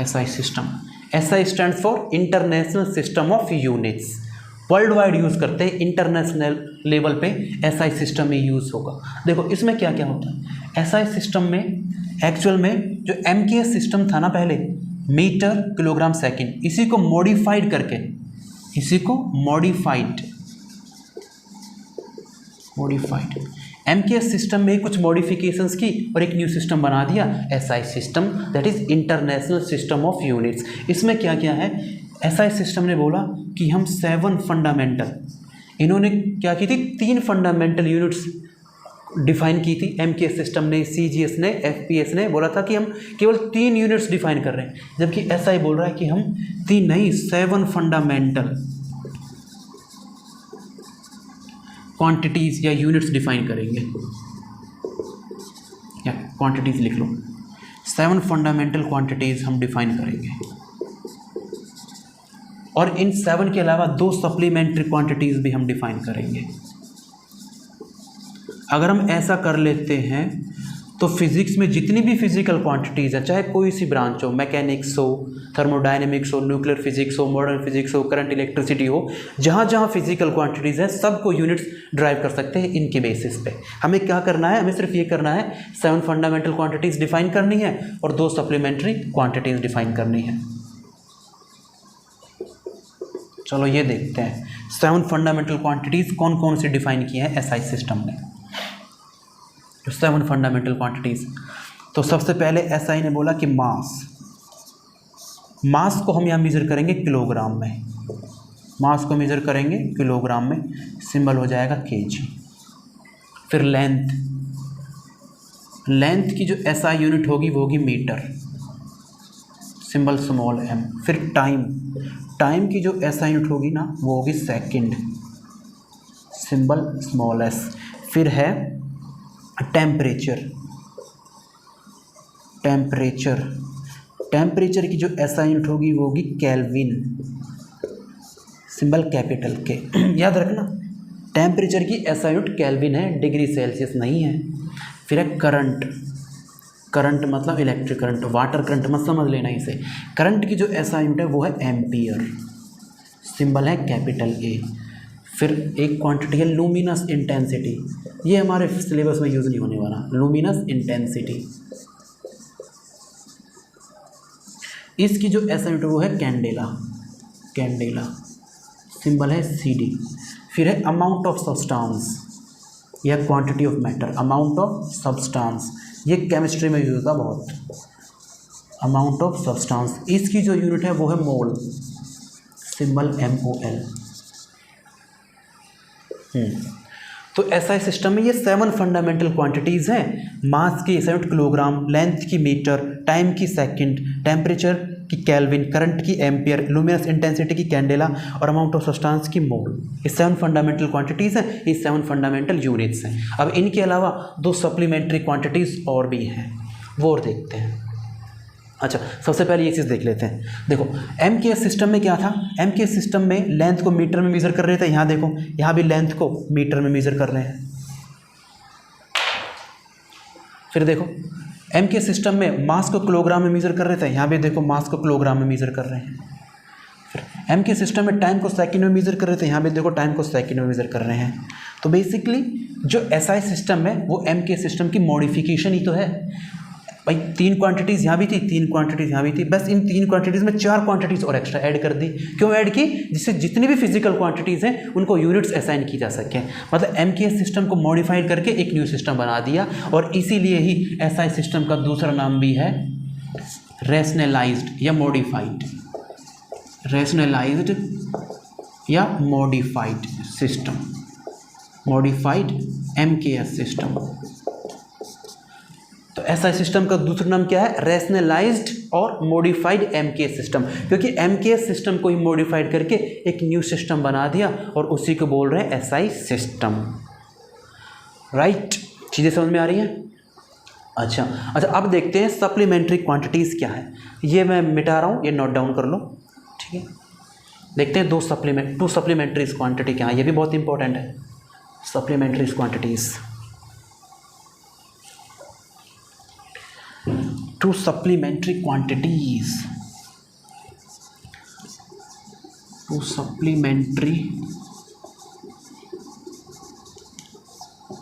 Speaker 1: SI system, SI stand for international system of units. World wide use करते हैं, इंटरनेशनल लेवल पे एसआई सिस्टम ही यूज़ होगा। देखो इसमें क्या क्या होता है एसआई सिस्टम में, एक्चुअल में जो एमकेएस सिस्टम था ना पहले, मीटर, किलोग्राम, सेकंड, इसी को मॉडिफाइड करके, इसी को मॉडिफाइड एमकेएस सिस्टम में कुछ मॉडिफिकेशंस की और एक न्यू सिस्टम बना दिया, SI system, that is international system of units. इसमें क्या क्या है, एसआई सिस्टम ने बोला कि हम 7 फंडामेंटल, इन्होंने क्या की थी, 3 फंडामेंटल यूनिट्स डिफाइन की थी। एमकेएस सिस्टम ने, सीजीएस ने, एफपीएस ने बोला था कि हम केवल 3 यूनिट्स डिफाइन कर रहे हैं, जबकि एसआई बोल रहा है कि हम 3 नहीं, 7 फंडामेंटल क्वांटिटीज़ या यूनिट्स डिफाइन करेंगे, या क्वांटिटीज़ लिख लो, 7 फंडामेंटल क्वांटिटीज़ हम डिफाइन करेंगे, और इन 7 के अलावा 2 सप्लीमेंट्री क्वांटिटीज़ भी हम डिफाइन करेंगे। अगर हम ऐसा कर लेते हैं तो फिज़िक्स में जितनी भी फिजिकल क्वांटिटीज़ है, चाहे कोई सी ब्रांच हो, मैकेनिक्स हो, थर्मोडायनेमिक्स हो, न्यूक्लियर फिजिक्स हो, मॉडर्न फिजिक्स हो, करंट इलेक्ट्रिसिटी हो, जहाँ जहाँ फिजिकल क्वांटिटीज़ है सबको यूनिट्स ड्राइव कर सकते हैं इनके बेसिस पे। हमें क्या करना है, हमें सिर्फ ये करना है 7 फंडामेंटल क्वांटिटीज़ डिफाइन करनी है और 2 सप्लीमेंट्री क्वांटिटीज़ डिफाइन करनी है। चलो ये देखते हैं 7 फंडामेंटल क्वांटिटीज़ कौन कौन सी डिफाइन की हैं एसआई सिस्टम ने। 7 फंडामेंटल क्वांटिटीज़, तो सबसे पहले एसआई ने बोला कि मास को हम यहाँ मेज़र करेंगे किलोग्राम में, मास को मेज़र करेंगे किलोग्राम में, सिंबल हो जाएगा केजी। फिर लेंथ की जो एसआई यूनिट होगी वो होगी मीटर, सिंबल स्मॉल एम। फिर टाइम की जो एसआई यूनिट होगी ना वो होगी सेकंड, सिंबल स्मॉल एस। फिर है टेम्परेचर की जो एसआई यूनिट होगी वो होगी केल्विन, सिंबल कैपिटल के। याद रखना टेम्परेचर की एसआई यूनिट केल्विन है, डिग्री सेल्सियस नहीं है। फिर है करंट मतलब इलेक्ट्रिक करंट, वाटर करंट मत समझ लेना इसे। करंट की जो एसआई यूनिट है वो है एम्पियर, सिंबल है कैपिटल ए। फिर एक क्वांटिटी है लूमिनस इंटेंसिटी, ये हमारे सिलेबस में यूज़ नहीं होने वाला, लूमिनस इंटेंसिटी। इसकी जो एसआई यूनिट वो है कैंडेला, सिंबल है CD। फिर है अमाउंट ऑफ सब्सटेंस या quantity of matter, amount of substance, ये केमिस्ट्री में यूज़ होता बहुत, अमाउंट ऑफ सब्सटेंस। इसकी जो यूनिट है वो है मोल, सिंबल MOL। तो एसआई सिस्टम में ये 7 फंडामेंटल क्वांटिटीज़ हैं, मास की एसआई यूनिट किलोग्राम, लेंथ की मीटर, टाइम की सेकंड, टेम्परेचर की केल्विन, करंट की एम्पियर, लुमिनस इंटेंसिटी की कैंडेला और अमाउंट ऑफ सब्सटेंस की मोल। ये 7 फंडामेंटल क्वांटिटीज़ हैं, ये 7 फंडामेंटल यूनिट्स हैं। अब इनके अलावा 2 सप्लीमेंट्री क्वांटिटीज़ और भी हैं, वो और देखते हैं। अच्छा, सबसे पहले ये चीज़ देख लेते हैं। देखो MKS सिस्टम में क्या था, MKS सिस्टम में लेंथ को मीटर में मेज़र कर रहे थे, यहाँ देखो यहाँ भी लेंथ को मीटर में मेज़र कर रहे हैं। फिर देखो MKS सिस्टम में मास को किलोग्राम में मेज़र कर रहे थे, यहाँ भी देखो मास को किलोग्राम में मेज़र कर रहे हैं। फिर MKS सिस्टम में टाइम को सेकंड में मेज़र कर रहे थे, यहाँ भी देखो टाइम को सेकंड में मेज़र कर रहे हैं। तो बेसिकली जो SI सिस्टम है वो MKS सिस्टम की मॉडिफिकेशन ही तो है भाई। 3 क्वांटिटीज़ यहाँ भी थी, 3 क्वांटिटीज़ यहाँ भी थी, बस इन 3 क्वांटिटीज़ में 4 क्वांटिटीज़ और एक्स्ट्रा ऐड कर दी। क्यों ऐड की, जिससे जितनी भी फिजिकल क्वांटिटीज़ हैं उनको यूनिट्स असाइन की जा सके। मतलब MKS सिस्टम को मॉडिफाइड करके एक न्यू सिस्टम बना दिया, और इसीलिए ही SI सिस्टम का दूसरा नाम भी है रैशनलाइज्ड या मॉडिफाइड, रैशनलाइज्ड या modified system, modified MKS system. तो SI सिस्टम का दूसरा नाम क्या है, रैशनलाइज्ड और मॉडिफाइड MKS सिस्टम, क्योंकि MKS सिस्टम को ही मॉडिफाइड करके एक न्यू सिस्टम बना दिया और उसी को बोल रहे हैं SI सिस्टम। राइट, चीज़ें समझ में आ रही हैं। अच्छा, अब देखते हैं सप्लीमेंट्री क्वांटिटीज़ क्या है। ये मैं मिटा रहा हूँ, ये नोट डाउन कर लो, ठीक है। देखते हैं 2 सप्लीमेंट्री क्वांटिटी क्या है, ये भी बहुत इंपॉर्टेंट है। Supplementary quantities, 2 supplementary quantities, 2 supplementary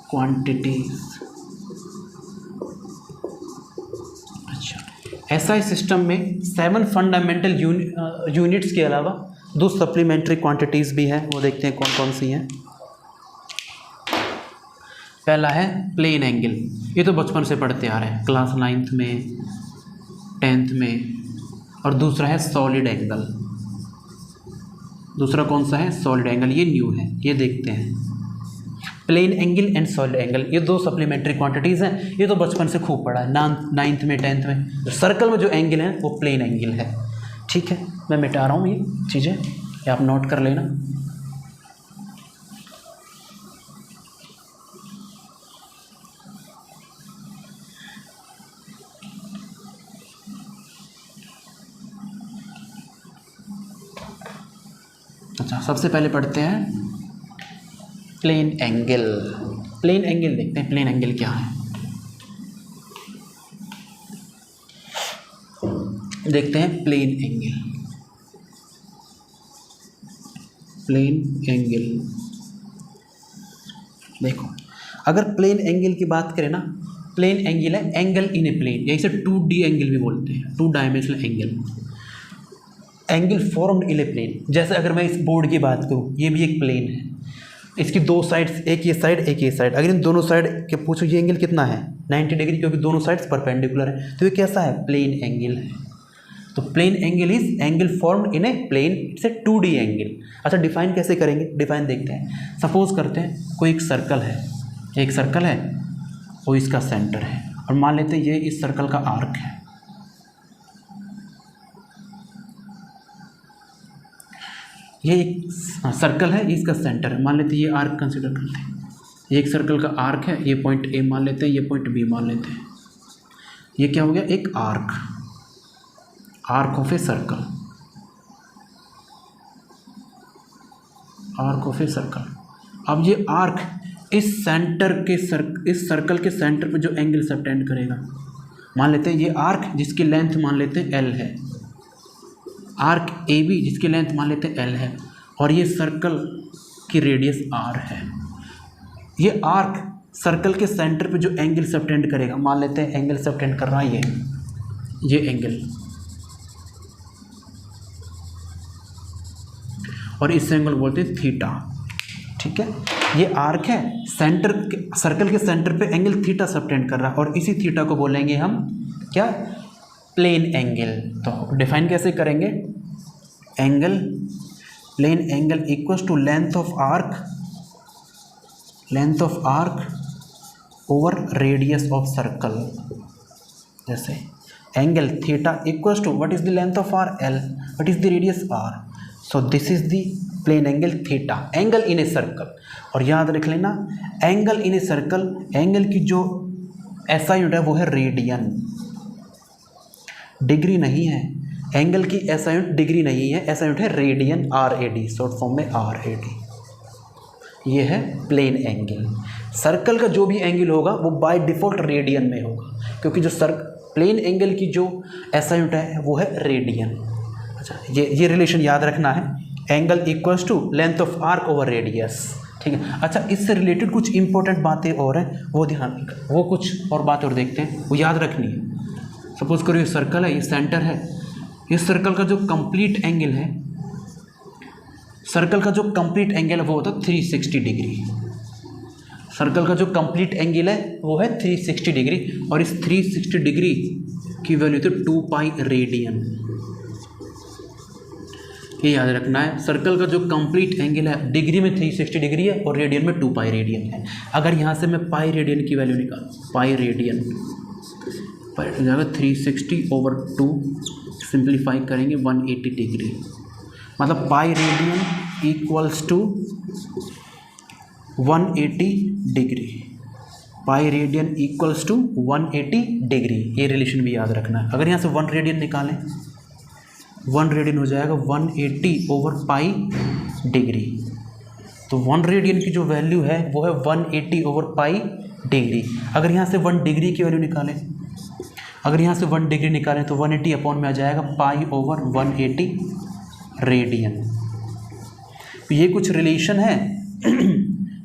Speaker 1: quantities। अच्छा, SI सिस्टम में 7 फंडामेंटल यूनिट्स के अलावा 2 सप्लीमेंट्री क्वांटिटीज़ भी हैं, वो देखते हैं कौन कौन सी हैं। पहला है प्लेन एंगल, ये तो बचपन से पढ़ते आ रहे हैं, क्लास 9th में 10th में। और दूसरा है सॉलिड एंगल, दूसरा कौन सा है, सॉलिड एंगल, ये न्यू है, ये देखते हैं। Plane angle and solid angle, ये 2 सप्लीमेंट्री क्वांटिटीज़ हैं, ये तो बचपन से खूब पढ़ा है, 9th में 10th में। सर्कल में जो एंगल है वो प्लेन एंगल है, ठीक है। मैं मिटा रहा हूँ ये चीज़ें, ये आप नोट कर लेना। अच्छा, सबसे पहले पढ़ते हैं प्लेन एंगल। प्लेन एंगल देखते हैं, प्लेन एंगल क्या है। देखते हैं प्लेन एंगल। प्लेन एंगल देखो, अगर प्लेन एंगल की बात करें ना, प्लेन एंगल है एंगल इन ए प्लेन, या इसे 2D एंगल भी बोलते हैं, 2 dimensional angle, angle formed in a plane. जैसे अगर मैं इस बोर्ड की बात करूँ, ये भी एक प्लेन है, इसकी दो साइड्स, एक ये साइड एक ये साइड, अगर इन दोनों साइड के पूछो ये एंगल कितना है 90 डिग्री, क्योंकि दोनों साइड्स परपेंडिकुलर है, तो ये कैसा है, प्लेन एंगल है। तो plane angle is angle formed in a plane, it's a 2D angle. अच्छा, डिफाइन कैसे करेंगे, डिफाइन देखते हैं। सपोज करते हैं कोई एक सर्कल है, एक सर्कल है और इसका सेंटर है, और मान लेते हैं ये इस सर्कल का आर्क है। ये एक सर्कल है, इसका सेंटर है, मान लेते हैं ये आर्क कंसिडर करते हैं। ये एक सर्कल का आर्क है, ये पॉइंट ए मान लेते हैं, ये पॉइंट बी मान लेते हैं। ये क्या हो गया, एक arc, arc of a circle, arc of a circle. अब ये आर्क इस सेंटर के इस सर्कल के सेंटर पे जो एंगल सबटेंड करेगा, मान लेते हैं ये आर्क जिसकी लेंथ मान लेते हैं एल है, आर्क ए बी जिसकी लेंथ मान लेते हैं एल है, और ये सर्कल की रेडियस आर है। ये आर्क सर्कल के सेंटर पे जो एंगल सबटेंड करेगा, मान लेते हैं एंगल सबटेंड कर रहा है ये एंगल, और इस एंगल बोलते हैं थीटा। ठीक है, ये आर्क है, सेंटर सर्कल के सेंटर पे एंगल थीटा सबटेंड कर रहा है, और इसी थीटा को बोलेंगे हम क्या, प्लेन एंगल। तो डिफाइन कैसे करेंगे, angle, plane angle equals to length of arc, length of arc over radius of circle. जैसे angle theta equals to what is the length of R, L, what is the radius R, so this is the plane angle theta, angle in a circle. और याद रख लेना, angle in a circle, angle की जो SI unit है वो है radian, degree नहीं है। एंगल की एसआई यूनिट डिग्री नहीं है, एसआई यूनिट है रेडियन, RAD, शॉर्ट फॉर्म में RAD। ये है प्लेन एंगल। सर्कल का जो भी एंगल होगा वो बाय डिफ़ॉल्ट रेडियन में होगा, क्योंकि जो प्लेन एंगल की जो एसआई यूनिट है वो है रेडियन। अच्छा, ये रिलेशन याद रखना है, angle equals to length of arc over radius. ठीक है। अच्छा, इससे रिलेटेड कुछ इंपॉर्टेंट बातें और हैं, वो ध्यान, वो कुछ और बातें और देखते हैं, वो याद रखनी है। सपोज करो ये सर्कल है, ये सेंटर है, इस सर्कल का जो कंप्लीट एंगल है, सर्कल का जो कंप्लीट एंगल है वो होता है 360 डिग्री। सर्कल का जो कंप्लीट एंगल है वो है 360 डिग्री, और इस 360 डिग्री की वैल्यू तो 2 पाई रेडियन। ये याद रखना है, सर्कल का जो कंप्लीट एंगल है डिग्री में 360 डिग्री है और रेडियन में 2 पाई रेडियन है। अगर यहाँ से मैं पाई रेडियन की वैल्यू निकाल, पाई रेडियन हो जाएगा 360 ओवर 2, सिंप्लीफाई करेंगे 180 डिग्री, मतलब pi radian equals to 180 degree, pi radian equals to 180 degree. ये रिलेशन भी याद रखना है। अगर यहाँ से 1 रेडियन निकालें, 1 रेडियन हो जाएगा 180 ओवर पाई डिग्री। तो 1 रेडियन की जो वैल्यू है वो है 180 ओवर पाई डिग्री। अगर यहाँ से 1 डिग्री की वैल्यू निकालें, अगर यहाँ से 1 डिग्री निकालें तो 180 अपॉन में आ जाएगा पाई ओवर 180 रेडियन। ये कुछ रिलेशन है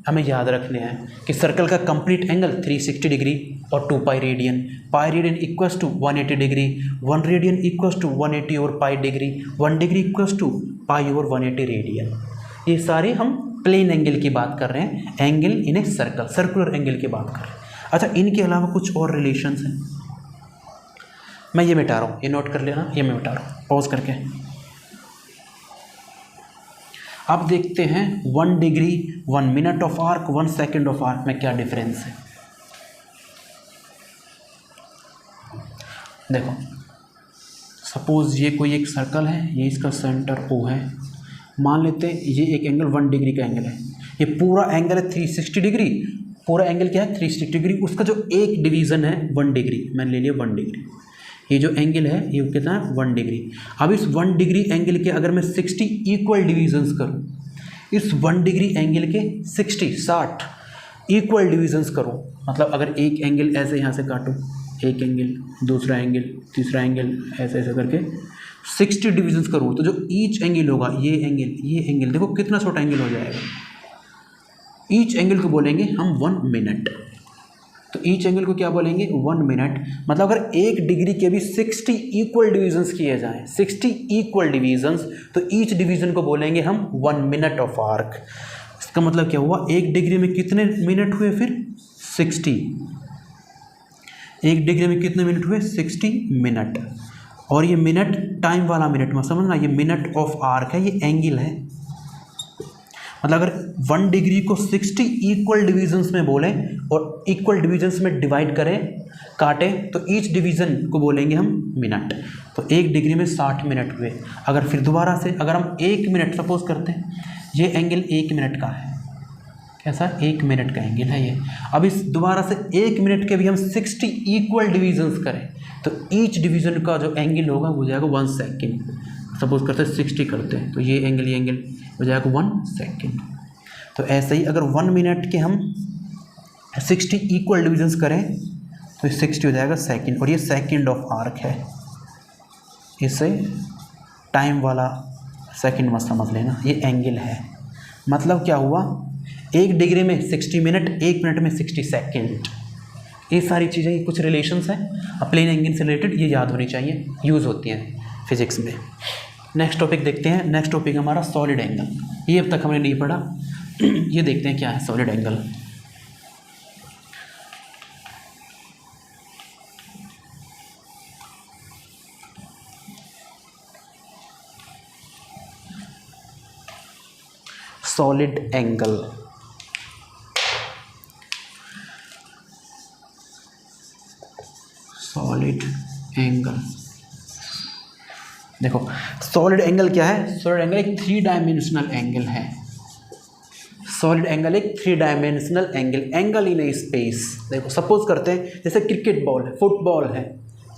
Speaker 1: हमें याद रखने हैं कि सर्कल का कंप्लीट एंगल 360 डिग्री और 2 pi radian equals to 180 degree, 1 radian equals to 180 over pi degree, 1 degree equals to pi over 180 radian. ये सारे हम प्लेन एंगल की बात कर रहे हैं, angle in a circle, circular angle की बात कर रहे हैं। अच्छा, इनके अलावा कुछ और रिलेशंस हैं, मैं ये मिटा रहा हूँ, ये नोट कर लेना, ये मैं मिटा रहा हूँ पॉज करके। अब देखते हैं 1 degree, 1 minute of arc, 1 second of arc में क्या डिफरेंस है। देखो, सपोज ये कोई एक सर्कल है, ये इसका सेंटर O है, मान लेते हैं ये एक एंगल 1 डिग्री का एंगल है, ये पूरा एंगल है 360 डिग्री, पूरा एंगल क्या है 360 डिग्री, उसका जो एक डिवीज़न है 1 डिग्री, मैंने ले लिया 1 डिग्री। ये जो एंगल है ये कितना है 1 डिग्री। अब इस 1 डिग्री एंगल के अगर मैं 60 इक्वल डिविजन्स करूँ, इस 1 डिग्री एंगल के 60 इक्वल डिविजन्स करूँ, मतलब अगर एक एंगल ऐसे यहाँ से काटूँ, एक एंगल, दूसरा एंगल, तीसरा एंगल, ऐसे ऐसे करके 60 डिविजन्स करूँ, तो जो ईच एंगल होगा, ये एंगल देखो कितना छोटा एंगल हो जाएगा। ईच एंगल को बोलेंगे हम 1 मिनट। तो ईच एंगल को क्या बोलेंगे 1 मिनट। मतलब अगर एक डिग्री के भी 60 इक्वल डिविजन्स किए जाएं, 60 इक्वल डिविजन्स, तो ईच डिवीजन को बोलेंगे हम 1 मिनट ऑफ आर्क। इसका मतलब क्या हुआ, एक डिग्री में कितने मिनट हुए फिर 60। एक डिग्री में कितने मिनट हुए 60 मिनट। और ये मिनट टाइम वाला मिनट मत समझना, ये मिनट ऑफ आर्क है, ये एंगल है। मतलब अगर 1 डिग्री को 60 इक्वल डिविजन्स में बोलें और इक्वल डिविजन्स में डिवाइड करें, काटें, तो ईच डिवीज़न को बोलेंगे हम मिनट। तो एक डिग्री में 60 मिनट हुए। अगर फिर दोबारा से अगर हम 1 मिनट सपोज करते हैं, ये एंगल 1 मिनट का है, कैसा 1 मिनट का एंगल है ये। अब इस दोबारा से 1 मिनट के भी हम 60 इक्वल डिविजन्स करें, तो ईच डिवीज़न का जो एंगल होगा वो हो जाएगा 1 सेकेंड। सपोज करते हैं 60 करते हैं, तो ये एंगल हो जाएगा 1 सेकेंड। तो ऐसे ही अगर 1 मिनट के हम 60 इक्वल डिविजन्स करें, तो 60 हो जाएगा सेकेंड। और ये सेकेंड ऑफ आर्क है, इसे टाइम वाला सेकेंड मत समझ लेना, ये एंगल है। मतलब क्या हुआ, एक डिग्री में 60 मिनट, 1 मिनट में 60 सेकेंड। ये सारी चीज़ें, ये कुछ रिलेशंस हैं प्लेन एंगल से रिलेटेड, ये याद होनी चाहिए, यूज़ होती हैं फिजिक्स में। नेक्स्ट टॉपिक देखते हैं। नेक्स्ट टॉपिक हमारा सॉलिड एंगल। ये अब तक हमने नहीं पढ़ा, ये देखते हैं क्या है solid angle. Solid angle, solid angle देखो, सॉलिड एंगल क्या है। सॉलिड एंगल एक 3 डायमेंशनल एंगल है। सॉलिड एंगल एक 3 dimensional angle in a space. देखो सपोज करते हैं जैसे क्रिकेट बॉल है, फुटबॉल है,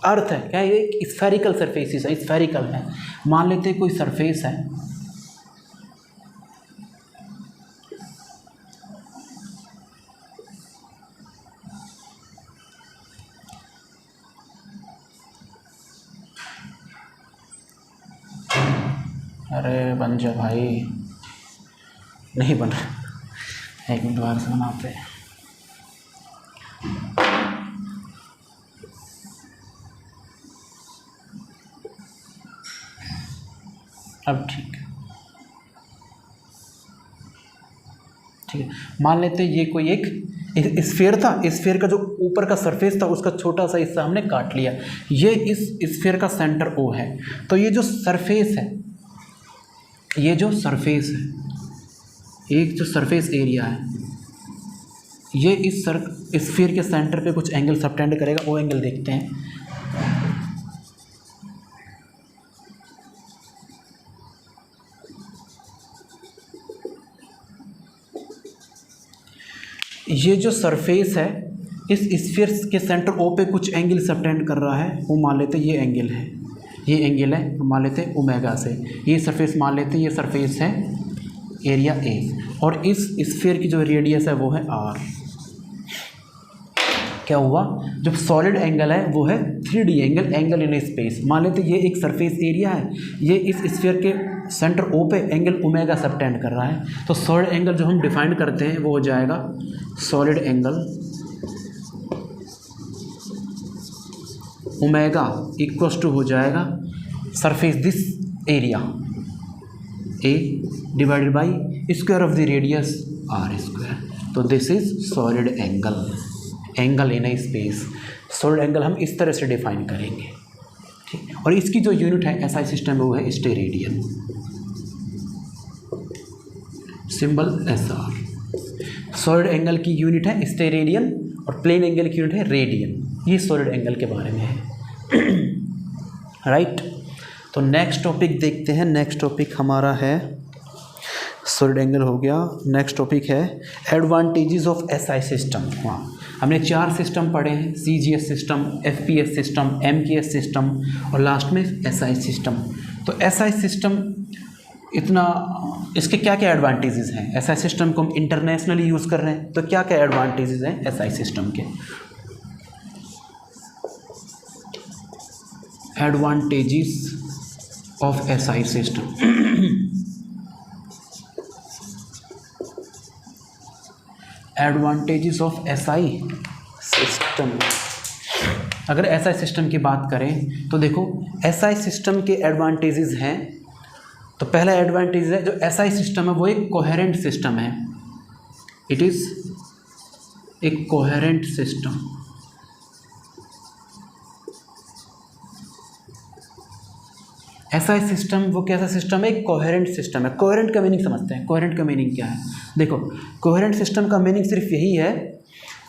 Speaker 1: अर्थ है, क्या है, ये स्फेरिकल सरफेसेस है, स्फेरिकल है। मान लेते हैं कोई सरफेस है, अरे बन जा भाई, नहीं बन रहा, 1 मिनट बाहर से बनाते हैं। अब ठीक है, मान लेते हैं ये कोई एक स्फीयर था। स्फीयर का जो ऊपर का सरफेस था उसका छोटा सा हिस्सा हमने काट लिया। ये इस स्फीयर का सेंटर O है। तो ये जो सरफेस है, ये जो सरफेस है, एक जो सरफेस एरिया है, ये इस स्फीयर के सेंटर पे कुछ एंगल सबटेंड करेगा। वो एंगल देखते हैं। ये जो सरफेस है, इस स्फीयर के सेंटर O पे कुछ एंगल सबटेंड कर रहा है, वो मान लेते ये एंगल है, ये एंगल है, मान लेते हैं ओमेगा से। ये सरफेस मान लेते हैं, ये सरफेस है एरिया A, और इस स्फीयर की जो रेडियस है वो है R। क्या हुआ, जो सॉलिड एंगल है वो है 3D angle, angle in space. मान लेते ये एक सरफेस एरिया है, ये इस स्फीयर के सेंटर O पे एंगल ओमेगा सबटेंड कर रहा है। तो सॉलिड एंगल जो हम डिफाइन करते हैं वो हो जाएगा solid angle omega equals to हो जाएगा surface this area A divided by square of the radius R square. तो this is solid angle, angle in a space. Solid angle हम इस तरह से डिफाइन करेंगे, ठीक। और इसकी जो यूनिट है SI सिस्टम में वो है steradian, symbol SR। Solid angle की यूनिट है स्टेरेडियन और प्लेन एंगल की यूनिट है रेडियन। ये सॉलिड एंगल के बारे में है, राइट। तो नेक्स्ट टॉपिक देखते हैं। नेक्स्ट टॉपिक हमारा है सॉलिड एंगल हो गया। नेक्स्ट टॉपिक है एडवांटेजेस ऑफ एसआई सिस्टम। हाँ, हमने 4 सिस्टम पढ़े हैं, CGS system, FPS system, MKS system और लास्ट में एसआई सिस्टम। तो एसआई सिस्टम इतना, इसके क्या क्या एडवांटेजेस हैं? एसआई सिस्टम को हम इंटरनेशनली यूज़ कर रहे हैं, तो क्या क्या एडवांटेजेस हैं एसआई सिस्टम के? Advantages of SI system. Advantages of SI system. अगर एसआई सिस्टम की बात करें तो देखो एसआई सिस्टम के एडवांटेजेस हैं। तो पहला एडवांटेज है, जो एसआई सिस्टम है वो एक कोहेरेंट सिस्टम है। इट इज़ एक कोहेरेंट सिस्टम। एसआई सिस्टम वो कैसा सिस्टम है? एक कोहेरेंट सिस्टम है। कोहेरेंट का मीनिंग समझते हैं। कोहेरेंट का मीनिंग क्या है? देखो, कोहेरेंट सिस्टम का मीनिंग सिर्फ यही है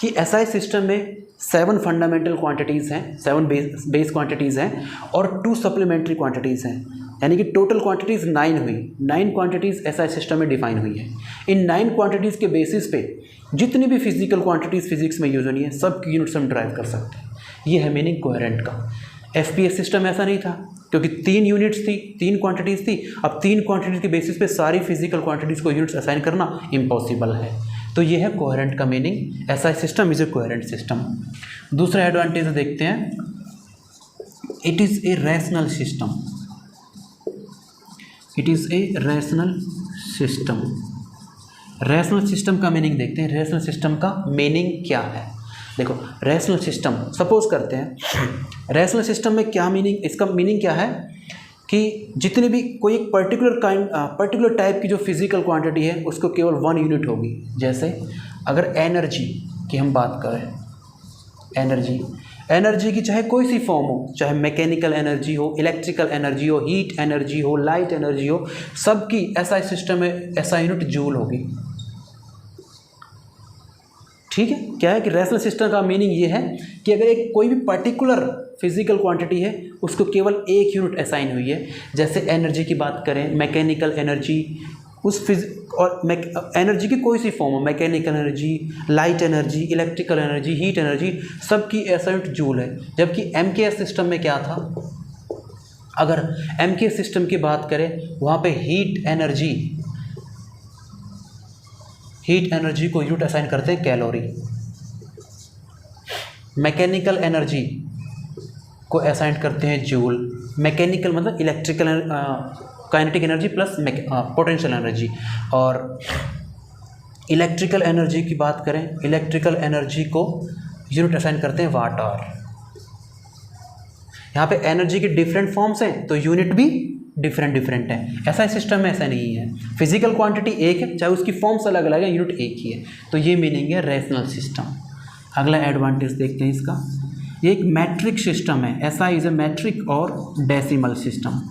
Speaker 1: कि एसआई सिस्टम में 7 फंडामेंटल क्वांटिटीज़ हैं, 7 बेस क्वांटिटीज़ हैं और 2 सप्लीमेंट्री क्वांटिटीज़ हैं, यानी कि टोटल क्वांटिटीज़ 9 हुई। 9 क्वांटिटीज़ एसआई सिस्टम में डिफाइन हुई है। इन 9 क्वांटिटीज़ के बेसिस पे जितनी भी फिजिकल क्वांटिटीज़ फिजिक्स में यूज होनी है, सब की यूनिट्स हम ड्राइव कर सकते हैं। ये है मीनिंग कोहेरेंट का। एफपीएस सिस्टम ऐसा नहीं था, क्योंकि 3 यूनिट्स थी, 3 क्वांटिटीज़ थी। अब 3 क्वांटिटीज़ के बेसिस पे सारी फिजिकल क्वांटिटीज़ को यूनिट्स असाइन करना इम्पॉसिबल है। तो ये है कोहेरेंट का meaning. SI system is a coherent system. दूसरा एडवांटेज देखते हैं, it is a rational system. It is a rational system. Rational system का मीनिंग देखते हैं। रैशनल सिस्टम का मीनिंग क्या है? देखो, रैशनल सिस्टम सपोज करते हैं, रैशनल सिस्टम में क्या मीनिंग, इसका मीनिंग क्या है कि जितनी भी कोई एक पर्टिकुलर टाइप की जो फिजिकल क्वांटिटी है उसको केवल 1 यूनिट होगी। जैसे अगर एनर्जी की हम बात करें, एनर्जी की चाहे कोई सी फॉर्म हो, चाहे मैकेनिकल एनर्जी हो, इलेक्ट्रिकल एनर्जी हो, हीट एनर्जी हो, लाइट एनर्जी हो, सबकी एसआई सिस्टम में एसआई यूनिट जूल होगी। ठीक है, क्या है कि रैशनल सिस्टम का मीनिंग ये है कि अगर एक कोई भी पर्टिकुलर फिजिकल क्वांटिटी है उसको केवल 1 यूनिट असाइन हुई है। जैसे एनर्जी की बात करें, मैकेनिकल एनर्जी, एनर्जी की कोई सी फॉर्म हो, mechanical energy, light energy, electrical energy, heat energy, सबकी ऐसा यूनिट जूल है। जबकि एमकेएस सिस्टम में क्या था? अगर एमकेएस सिस्टम की बात करें, वहाँ पे हीट एनर्जी को यूनिट असाइन करते हैं कैलोरी। मैकेनिकल एनर्जी को असाइन करते हैं जूल। मैकेनिकल मतलब electrical kinetic energy plus potential energy. और इलेक्ट्रिकल एनर्जी की बात करें, इलेक्ट्रिकल एनर्जी को यूनिट असाइन करते हैं वाट। यहाँ पे एनर्जी के डिफरेंट फॉर्म्स हैं तो यूनिट भी डिफरेंट है। ऐसा सिस्टम में ऐसा नहीं है। फिजिकल क्वांटिटी एक है, चाहे उसकी फॉर्म्स अलग अलग है, यूनिट एक ही है। तो ये मीनिंग है रैशनल सिस्टम। अगला एडवांटेज देखते हैं इसका। ये एक मैट्रिक सिस्टम है। एसआई इज ए मैट्रिक और decimal system.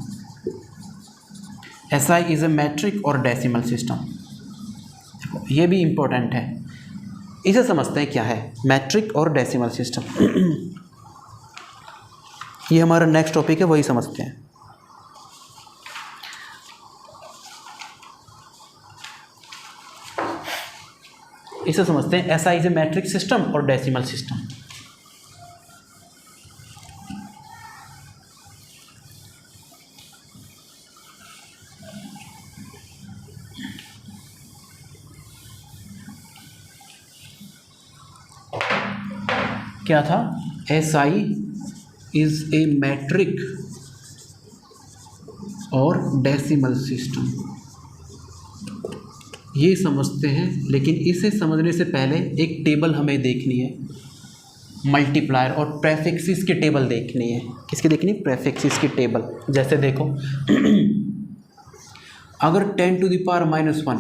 Speaker 1: SI is a metric और डेसिमल सिस्टम, ये भी इम्पोर्टेंट है। इसे समझते हैं क्या है मैट्रिक और डेसिमल सिस्टम। ये हमारा नेक्स्ट टॉपिक है, वही समझते हैं। इसे समझते हैं SI is a metric system और डेसिमल सिस्टम। क्या था? एसआई इज ए मैट्रिक और डेसिमल सिस्टम, ये समझते हैं। लेकिन इसे समझने से पहले एक टेबल हमें देखनी है, मल्टीप्लायर और प्रेफिक्सेस की टेबल देखनी है। किसकी देखनी? प्रेफिक्सेस की टेबल। जैसे देखो अगर 10 to the power -1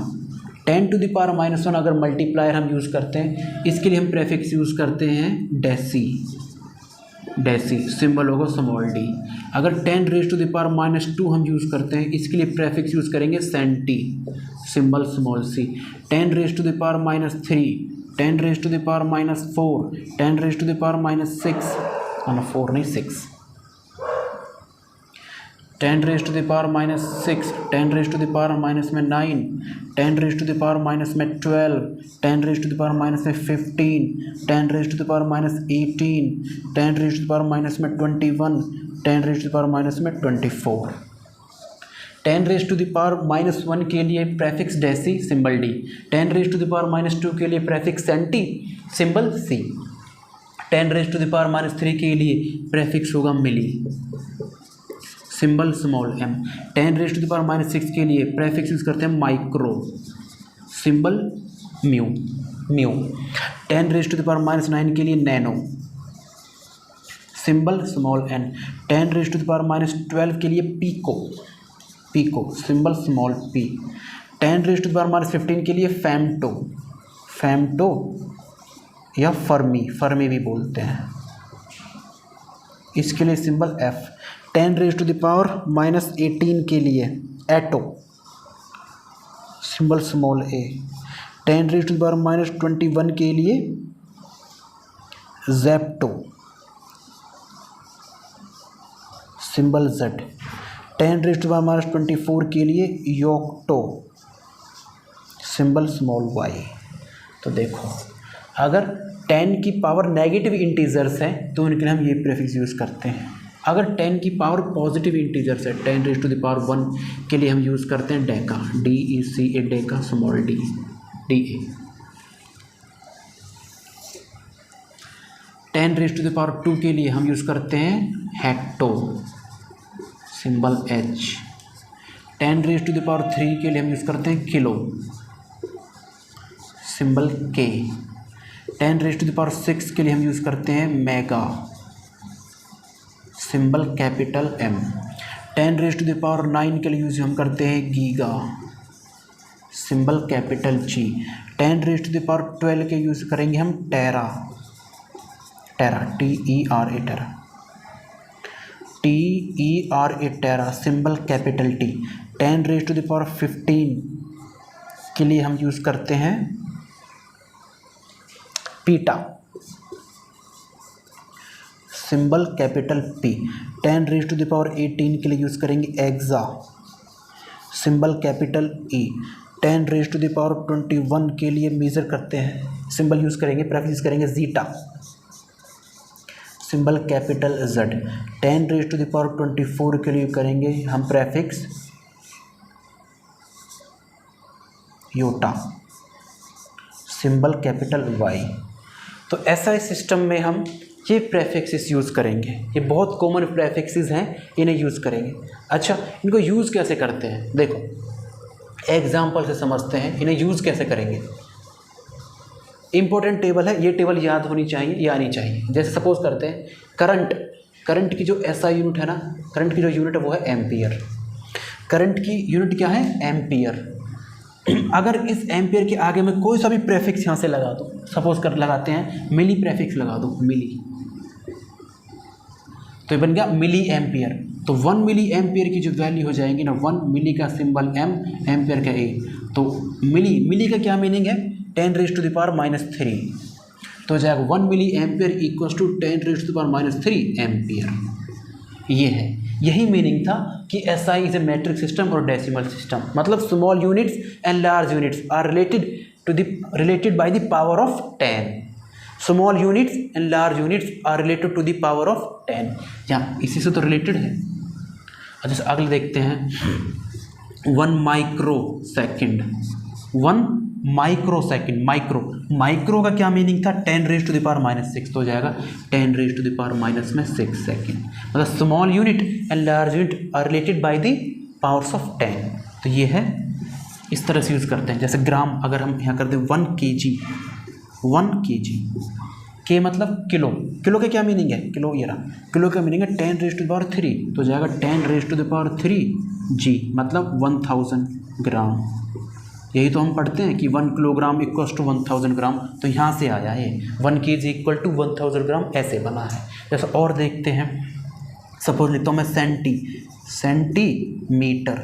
Speaker 1: अगर मल्टीप्लायर हम यूज़ करते हैं, इसके लिए हम प्रेफिक्स यूज़ करते हैं डेसी, सिंबल होगा स्मॉल डी। अगर 10⁻² हम यूज़ करते हैं, इसके लिए प्रेफिक्स यूज़ करेंगे सेंटी, सिंबल स्मॉल सी। 10⁻³ 10⁻⁴ 10⁻⁶ 4 नहीं 6 10 raise to the power minus 6, 10 raise to the power minus में 9, 10 raise to the power minus में 12, 10 raise to the power minus में 15, 10 raise to the power minus 18, 10 raise to the power minus में 21, 10 raise to the power minus में 24। 10 raise to the power minus 1 के लिए prefix deci symbol d, 10 raise to the power minus 2 के लिए prefix centi symbol c, 10 raise to the power minus 3 के लिए prefix होगा milli symbol small m, 10 raise to the power minus 6 के लिए prefix use करते हैं micro symbol mu mu, 10 raise to the power minus 9 के लिए nano symbol small n, 10 raise to the power minus 12 के लिए pico pico symbol small p, 10 raise to the power minus 15 के लिए फैमटो फैमटो या फर्मी फर्मी भी बोलते हैं, इसके लिए symbol f, 10 raise to the power minus 18 के लिए atto symbol small a, 10 raise to the power minus 21 के लिए zepto symbol z, 10 raise to the power minus 24 के लिए योक्टो सिंबल स्मॉल y। तो देखो अगर 10 की पावर नेगेटिव इंटीजर्स है तो उनके लिए हम ये प्रीफिक्स यूज़ करते हैं, अगर 10 की पावर पॉजिटिव इंटीजर्स है 10 रेज टू द पावर 1 के लिए हम यूज़ करते हैं deca DECA deca small d DA, 10 raise to the power 2 के लिए हम यूज़ करते हैं hecto symbol H, 10 raise to the power 3 के लिए हम यूज़ करते हैं kilo symbol K, 10 raise to the power 6 के लिए हम यूज़ करते हैं mega symbol capital M, 10 raise to the power 9 के लिए यूज़ हम करते हैं giga symbol capital G, 10 raise to the power 12 के यूज़ करेंगे हम tera tera TERA tera TERA tera symbol capital T, 10 raise to the power 15 के लिए हम यूज़ करते हैं peta symbol capital P, 10 raise to the power 18 के लिए यूज़ करेंगे exa symbol capital E, 10 raise to the power 21 के लिए मेज़र करते हैं सिंबल यूज़ करेंगे प्रेफिक्स करेंगे zetta symbol capital Z, 10 raise to the power 24 के लिए करेंगे हम prefix yotta symbol capital Y। तो ऐसा इस सिस्टम में हम ये प्रेफिक्सेस यूज़ करेंगे, ये बहुत कॉमन प्रेफिक्सेस हैं, इन्हें यूज़ करेंगे। अच्छा इनको यूज़ कैसे करते हैं, देखो एग्जाम्पल से समझते हैं इन्हें यूज़ कैसे करेंगे। इम्पोर्टेंट टेबल है, ये टेबल याद होनी चाहिए या आनी चाहिए। जैसे सपोज करते हैं करंट की जो SI यूनिट है ना, करंट की जो यूनिट है वो है एम्पियर, करंट की यूनिट क्या है एम्पियर। अगर इस एम्पियर के आगे मैं कोई सा भी प्रेफिक्स यहाँ से लगा दूँ, सपोज कर लगाते हैं मिली प्रेफिक्स लगा दूँ मिली, तो ये बन गया मिली एम्पियर। तो 1 मिली एम्पियर की जो वैल्यू हो जाएंगी ना, 1 मिली का सिंबल M, एम्पियर का A, तो मिली का क्या मीनिंग है 10 raise to the power minus 3, तो हो जाएगा 1 milli ampere equals to 10 raise to the power minus 3 ampere. ये है, यही मीनिंग था कि SI is a metric system और डेसिमल सिस्टम, मतलब small units and large units are related by the power of 10, small units and large units are related to the power of 10, यहाँ इसी से तो रिलेटेड है। अच्छा अगले देखते हैं 1 micro second, 1 micro second, micro का क्या मीनिंग था 10 raise to the power minus 6, तो हो जाएगा 10 raise to the power minus में 6 सेकेंड, मतलब small unit and large unit are related by the powers of 10। तो ये है, इस तरह से यूज़ करते हैं। जैसे ग्राम अगर हम यहाँ करते हैं 1 kg, के मतलब किलो, किलो का क्या मीनिंग है किलो, ये रहा किलो का मीनिंग है 10 रेज टू द पावर 3, तो हो जाएगा 10 raise to the power 3 g, मतलब 1000 ग्राम। यही तो हम पढ़ते हैं कि 1 किलोग्राम इक्वल्स टू 1000 ग्राम, तो यहाँ से आया है 1 kg इक्वल टू 1000 ग्राम, ऐसे बना है। जैसे और देखते हैं, सपोज लिखता हूँ मैं सेंटीमीटर,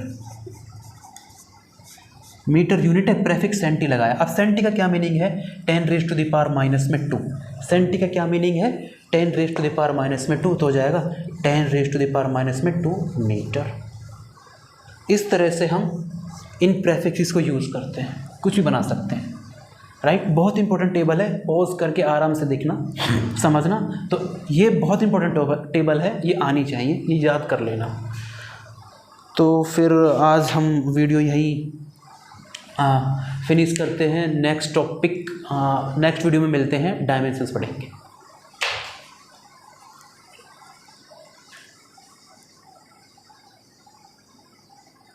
Speaker 1: मीटर यूनिट है, प्रेफिक्स सेंटी लगाया। अब सेंटी का क्या मीनिंग है 10 raise to the power minus में 2, सेंटी का क्या मीनिंग है 10 raise to the power minus में 2, तो हो जाएगा 10 raise to the power minus में 2 मीटर। इस तरह से हम इन प्रेफिक्सेस को यूज़ करते हैं, कुछ भी बना सकते हैं, राइट। बहुत इंपॉर्टेंट टेबल है, पॉज करके आराम से देखना, समझना। तो ये बहुत इंपॉर्टेंट टेबल है, ये आनी चाहिए, ये याद कर लेना। तो फिर आज हम वीडियो यहीं फिनिश करते हैं। नेक्स्ट टॉपिक नेक्स्ट वीडियो में मिलते हैं, डायमेंशंस पढ़ेंगे।